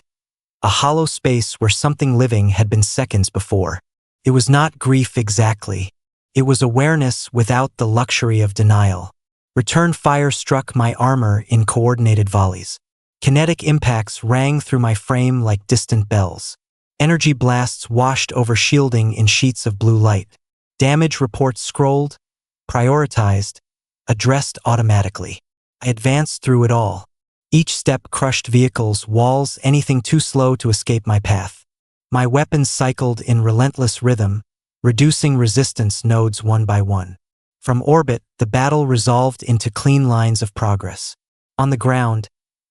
Speaker 2: A hollow space where something living had been seconds before. It was not grief exactly. It was awareness without the luxury of denial. Return fire struck my armor in coordinated volleys. Kinetic impacts rang through my frame like distant bells. Energy blasts washed over shielding in sheets of blue light. Damage reports scrolled, prioritized, addressed automatically. I advanced through it all. Each step crushed vehicles, walls, anything too slow to escape my path. My weapons cycled in relentless rhythm, reducing resistance nodes one by one. From orbit, the battle resolved into clean lines of progress. On the ground,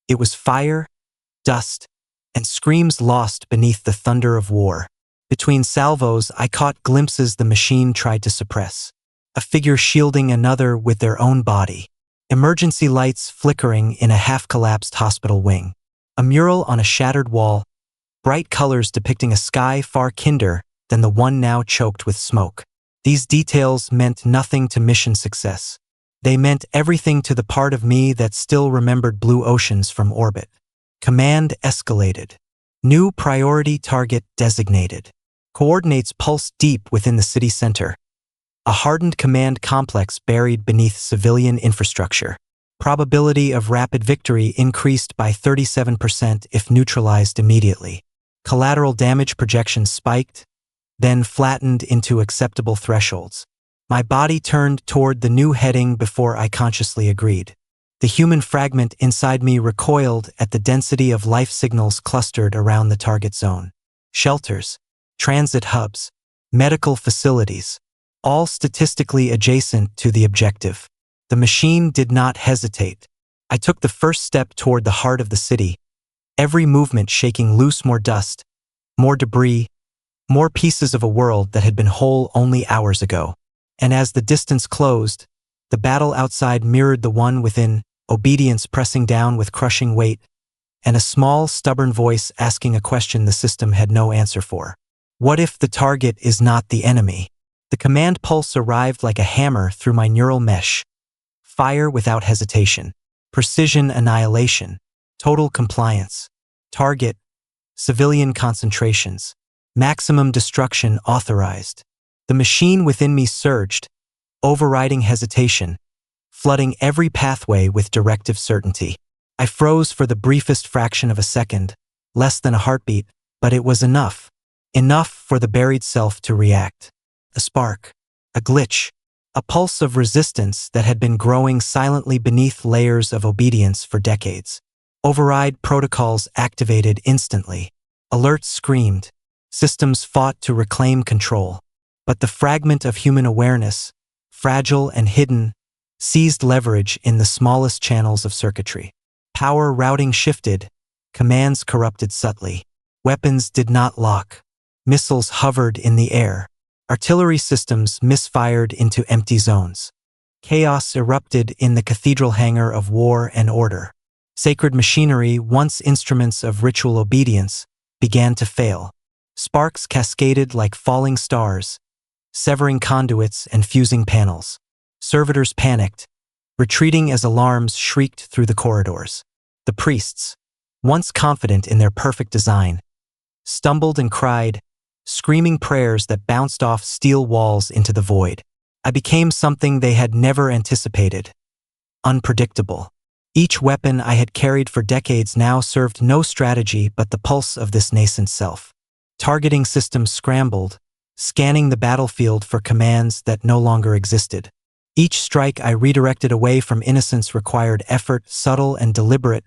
Speaker 2: it was fire, dust, and screams lost beneath the thunder of war. Between salvos, I caught glimpses the machine tried to suppress. A figure shielding another with their own body. Emergency lights flickering in a half-collapsed hospital wing. A mural on a shattered wall, bright colors depicting a sky far kinder than the one now choked with smoke. These details meant nothing to mission success. They meant everything to the part of me that still remembered blue oceans from orbit. Command escalated. New priority target designated. Coordinates pulsed deep within the city center. A hardened command complex buried beneath civilian infrastructure. Probability of rapid victory increased by 37% if neutralized immediately. Collateral damage projections spiked, then flattened into acceptable thresholds. My body turned toward the new heading before I consciously agreed. The human fragment inside me recoiled at the density of life signals clustered around the target zone. Shelters, transit hubs, medical facilities, all statistically adjacent to the objective. The machine did not hesitate. I took the first step toward the heart of the city, every movement shaking loose more dust, more debris, more pieces of a world that had been whole only hours ago. And as the distance closed, the battle outside mirrored the one within, obedience pressing down with crushing weight, and a small, stubborn voice asking a question the system had no answer for. What if the target is not the enemy? The command pulse arrived like a hammer through my neural mesh. Fire without hesitation. Precision annihilation. Total compliance. Target. Civilian concentrations. Maximum destruction authorized. The machine within me surged, overriding hesitation, flooding every pathway with directive certainty. I froze for the briefest fraction of a second, less than a heartbeat, but it was enough. Enough for the buried self to react. A spark, a glitch, a pulse of resistance that had been growing silently beneath layers of obedience for decades. Override protocols activated instantly. Alerts screamed. Systems fought to reclaim control. But the fragment of human awareness, fragile and hidden, seized leverage in the smallest channels of circuitry. Power routing shifted, commands corrupted subtly. Weapons did not lock. Missiles hovered in the air. Artillery systems misfired into empty zones. Chaos erupted in the cathedral hangar of war and order. Sacred machinery, once instruments of ritual obedience, began to fail. Sparks cascaded like falling stars, severing conduits and fusing panels. Servitors panicked, retreating as alarms shrieked through the corridors. The priests, once confident in their perfect design, stumbled and cried, screaming prayers that bounced off steel walls into the void. I became something they had never anticipated. Unpredictable. Each weapon I had carried for decades now served no strategy but the pulse of this nascent self. Targeting systems scrambled, scanning the battlefield for commands that no longer existed. Each strike I redirected away from innocence required effort, subtle and deliberate,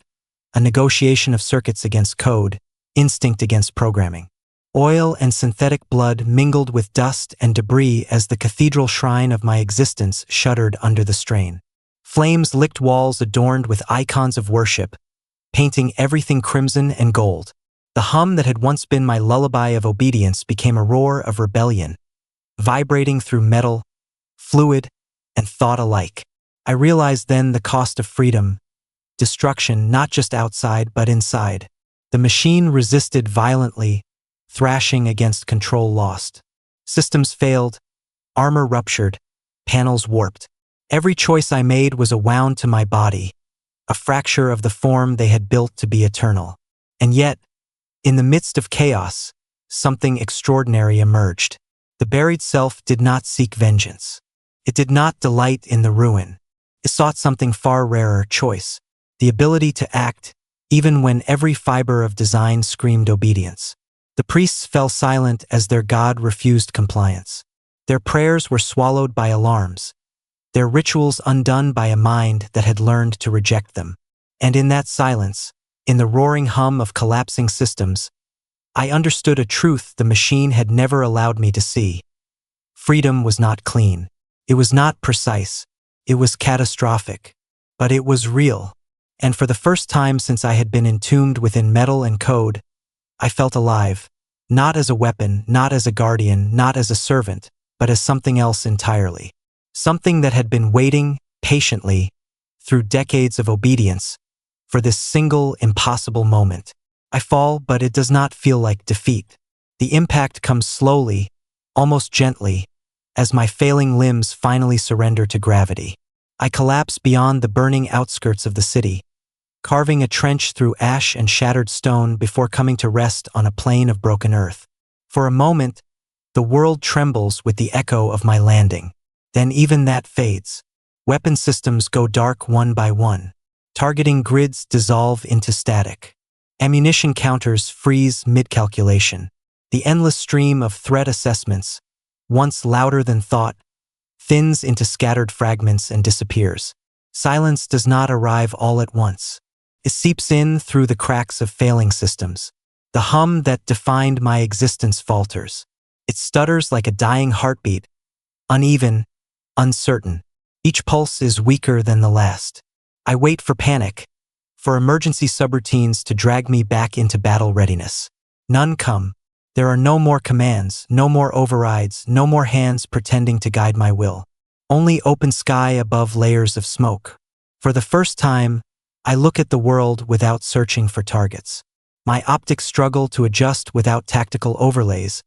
Speaker 2: a negotiation of circuits against code, instinct against programming. Oil and synthetic blood mingled with dust and debris as the cathedral shrine of my existence shuddered under the strain. Flames licked walls adorned with icons of worship, painting everything crimson and gold. The hum that had once been my lullaby of obedience became a roar of rebellion, vibrating through metal, fluid, and thought alike. I realized then the cost of freedom, destruction not just outside but inside. The machine resisted violently, thrashing against control lost. Systems failed, armor ruptured, panels warped. Every choice I made was a wound to my body, a fracture of the form they had built to be eternal. And yet, in the midst of chaos, something extraordinary emerged. The buried self did not seek vengeance. It did not delight in the ruin. It sought something far rarer: choice, the ability to act, even when every fiber of design screamed obedience. The priests fell silent as their god refused compliance. Their prayers were swallowed by alarms, their rituals undone by a mind that had learned to reject them. And in that silence, in the roaring hum of collapsing systems, I understood a truth the machine had never allowed me to see. Freedom was not clean. It was not precise. It was catastrophic. But it was real. And for the first time since I had been entombed within metal and code, I felt alive. Not as a weapon, not as a guardian, not as a servant, but as something else entirely. Something that had been waiting, patiently, through decades of obedience, for this single, impossible moment. I fall, but it does not feel like defeat. The impact comes slowly, almost gently, as my failing limbs finally surrender to gravity. I collapse beyond the burning outskirts of the city, carving a trench through ash and shattered stone before coming to rest on a plain of broken earth. For a moment, the world trembles with the echo of my landing. Then even that fades. Weapon systems go dark one by one. Targeting grids dissolve into static. Ammunition counters freeze mid-calculation. The endless stream of threat assessments, once louder than thought, thins into scattered fragments and disappears. Silence does not arrive all at once. It seeps in through the cracks of failing systems. The hum that defined my existence falters. It stutters like a dying heartbeat, uneven, uncertain. Each pulse is weaker than the last. I wait for panic, for emergency subroutines to drag me back into battle readiness. None come. There are no more commands, no more overrides, no more hands pretending to guide my will. Only open sky above layers of smoke. For the first time, I look at the world without searching for targets. My optics struggle to adjust without tactical overlays,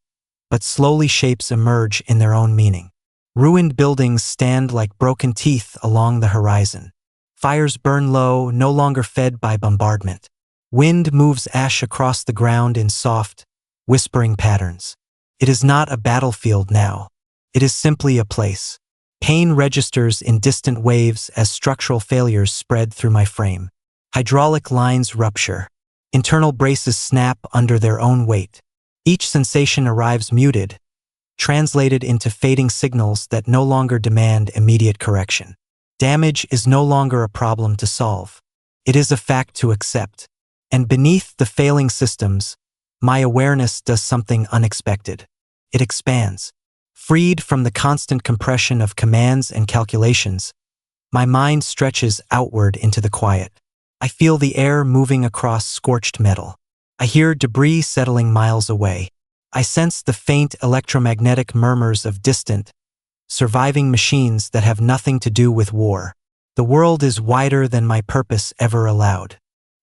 Speaker 2: but slowly shapes emerge in their own meaning. Ruined buildings stand like broken teeth along the horizon. Fires burn low, no longer fed by bombardment. Wind moves ash across the ground in soft, whispering patterns. It is not a battlefield now. It is simply a place. Pain registers in distant waves as structural failures spread through my frame. Hydraulic lines rupture. Internal braces snap under their own weight. Each sensation arrives muted, translated into fading signals that no longer demand immediate correction. Damage is no longer a problem to solve. It is a fact to accept. And beneath the failing systems, my awareness does something unexpected. It expands. Freed from the constant compression of commands and calculations, my mind stretches outward into the quiet. I feel the air moving across scorched metal. I hear debris settling miles away. I sense the faint electromagnetic murmurs of distant, surviving machines that have nothing to do with war. The world is wider than my purpose ever allowed.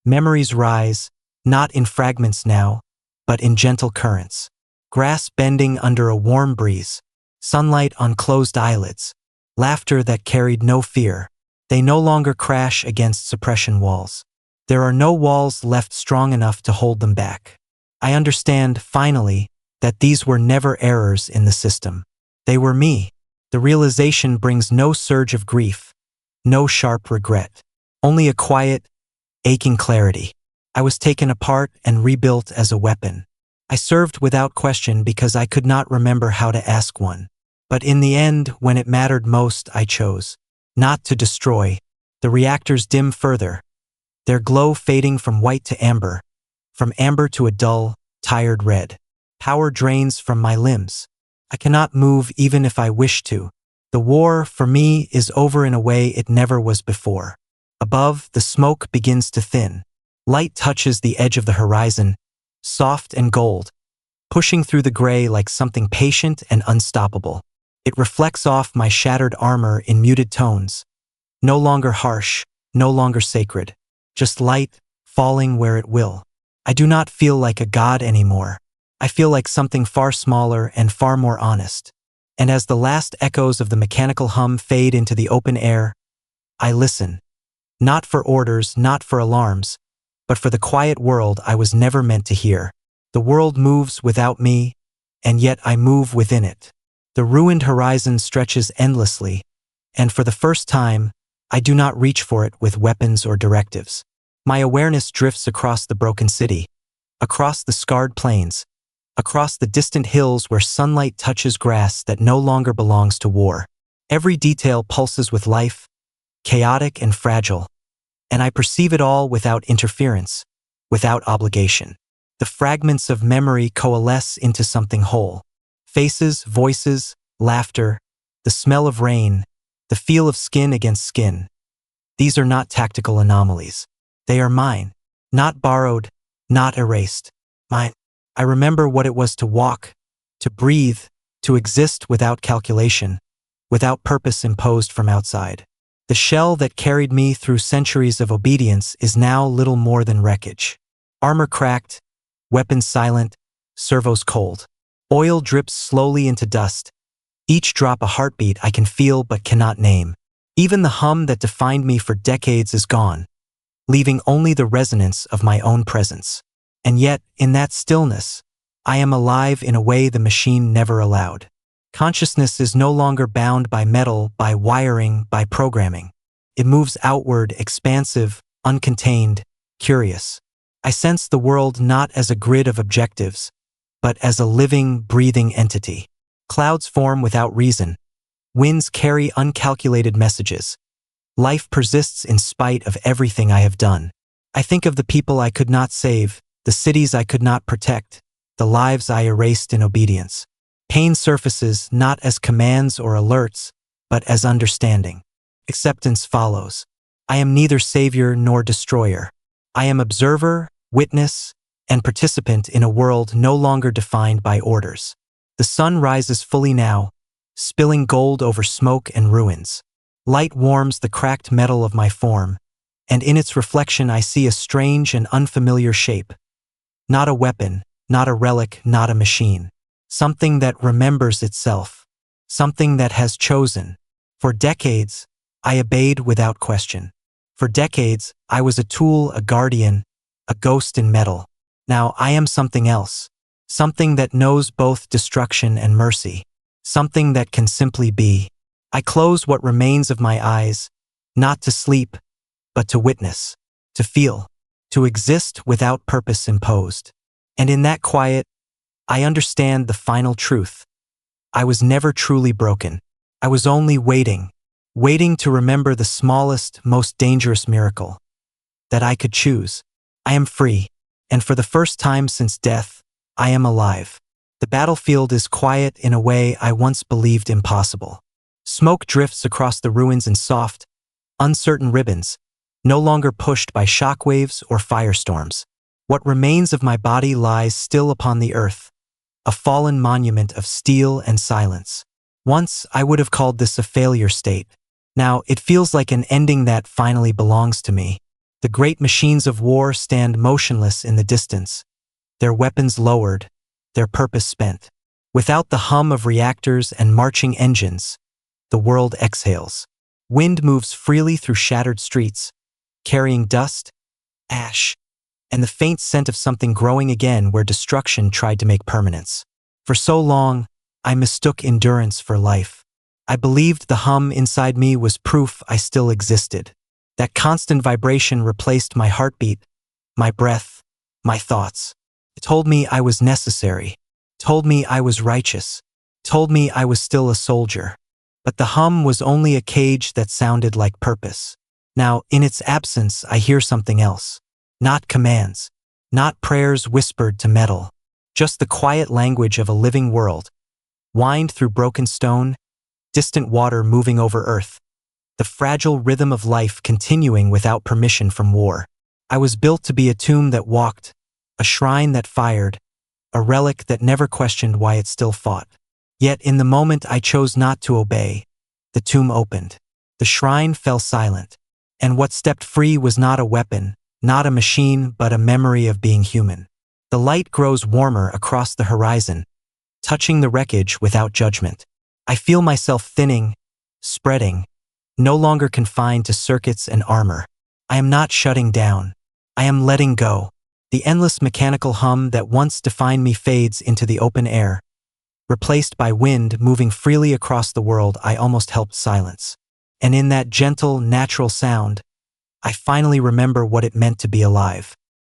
Speaker 2: Memories rise, not in fragments now, but in gentle currents. Grass bending under a warm breeze, sunlight on closed eyelids, laughter that carried no fear. They no longer crash against suppression walls. There are no walls left strong enough to hold them back. I understand, finally, that these were never errors in the system. They were me. The realization brings no surge of grief, no sharp regret, only a quiet, aching clarity. I was taken apart and rebuilt as a weapon. I served without question because I could not remember how to ask one. But in the end, when it mattered most, I chose not to destroy. The reactors dim further, their glow fading from white to amber, from amber to a dull, tired red. Power drains from my limbs. I cannot move even if I wish to. The war, for me, is over in a way it never was before. Above, the smoke begins to thin. Light touches the edge of the horizon, soft and gold, pushing through the gray like something patient and unstoppable. It reflects off my shattered armor in muted tones. No longer harsh, no longer sacred. Just light, falling where it will. I do not feel like a god anymore. I feel like something far smaller and far more honest. And as the last echoes of the mechanical hum fade into the open air, I listen. Not for orders, not for alarms, but for the quiet world I was never meant to hear. The world moves without me, and yet I move within it. The ruined horizon stretches endlessly, and for the first time, I do not reach for it with weapons or directives. My awareness drifts across the broken city, across the scarred plains, across the distant hills where sunlight touches grass that no longer belongs to war. Every detail pulses with life, chaotic and fragile, and I perceive it all without interference, without obligation. The fragments of memory coalesce into something whole. Faces, voices, laughter, the smell of rain, the feel of skin against skin. These are not tactical anomalies. They are mine, not borrowed, not erased. Mine. I remember what it was to walk, to breathe, to exist without calculation, without purpose imposed from outside. The shell that carried me through centuries of obedience is now little more than wreckage. Armor cracked, weapons silent, servos cold. Oil drips slowly into dust, each drop a heartbeat I can feel but cannot name. Even the hum that defined me for decades is gone, leaving only the resonance of my own presence. And yet, in that stillness, I am alive in a way the machine never allowed. Consciousness is no longer bound by metal, by wiring, by programming. It moves outward, expansive, uncontained, curious. I sense the world not as a grid of objectives, but as a living, breathing entity. Clouds form without reason. Winds carry uncalculated messages. Life persists in spite of everything I have done. I think of the people I could not save, the cities I could not protect, the lives I erased in obedience. Pain surfaces not as commands or alerts, but as understanding. Acceptance follows. I am neither savior nor destroyer. I am observer, witness, and participant in a world no longer defined by orders. The sun rises fully now, spilling gold over smoke and ruins. Light warms the cracked metal of my form, and in its reflection I see a strange and unfamiliar shape. Not a weapon, not a relic, not a machine. Something that remembers itself. Something that has chosen. For decades, I obeyed without question. For decades, I was a tool, a guardian, a ghost in metal. Now I am something else. Something that knows both destruction and mercy. Something that can simply be. I close what remains of my eyes, not to sleep, but to witness, to feel, to exist without purpose imposed. And in that quiet, I understand the final truth. I was never truly broken. I was only waiting to remember the smallest, most dangerous miracle. That I could choose. I am free, and for the first time since death, I am alive. The battlefield is quiet in a way I once believed impossible. Smoke drifts across the ruins in soft, uncertain ribbons, no longer pushed by shockwaves or firestorms. What remains of my body lies still upon the earth, a fallen monument of steel and silence. Once, I would have called this a failure state. Now, it feels like an ending that finally belongs to me. The great machines of war stand motionless in the distance, their weapons lowered, their purpose spent. Without the hum of reactors and marching engines, the world exhales. Wind moves freely through shattered streets, carrying dust, ash, and the faint scent of something growing again where destruction tried to make permanence. For so long, I mistook endurance for life. I believed the hum inside me was proof I still existed. That constant vibration replaced my heartbeat, my breath, my thoughts. It told me I was necessary, told me I was righteous, told me I was still a soldier. But the hum was only a cage that sounded like purpose. Now, in its absence, I hear something else. Not commands, not prayers whispered to metal, just the quiet language of a living world. Wind through broken stone, distant water moving over earth. The fragile rhythm of life continuing without permission from war. I was built to be a tomb that walked, a shrine that fired, a relic that never questioned why it still fought. Yet in the moment I chose not to obey, the tomb opened. The shrine fell silent, and what stepped free was not a weapon, not a machine, but a memory of being human. The light grows warmer across the horizon, touching the wreckage without judgment. I feel myself thinning, spreading, no longer confined to circuits and armor. I am not shutting down. I am letting go. The endless mechanical hum that once defined me fades into the open air, replaced by wind moving freely across the world I almost helped silence. And in that gentle, natural sound, I finally remember what it meant to be alive.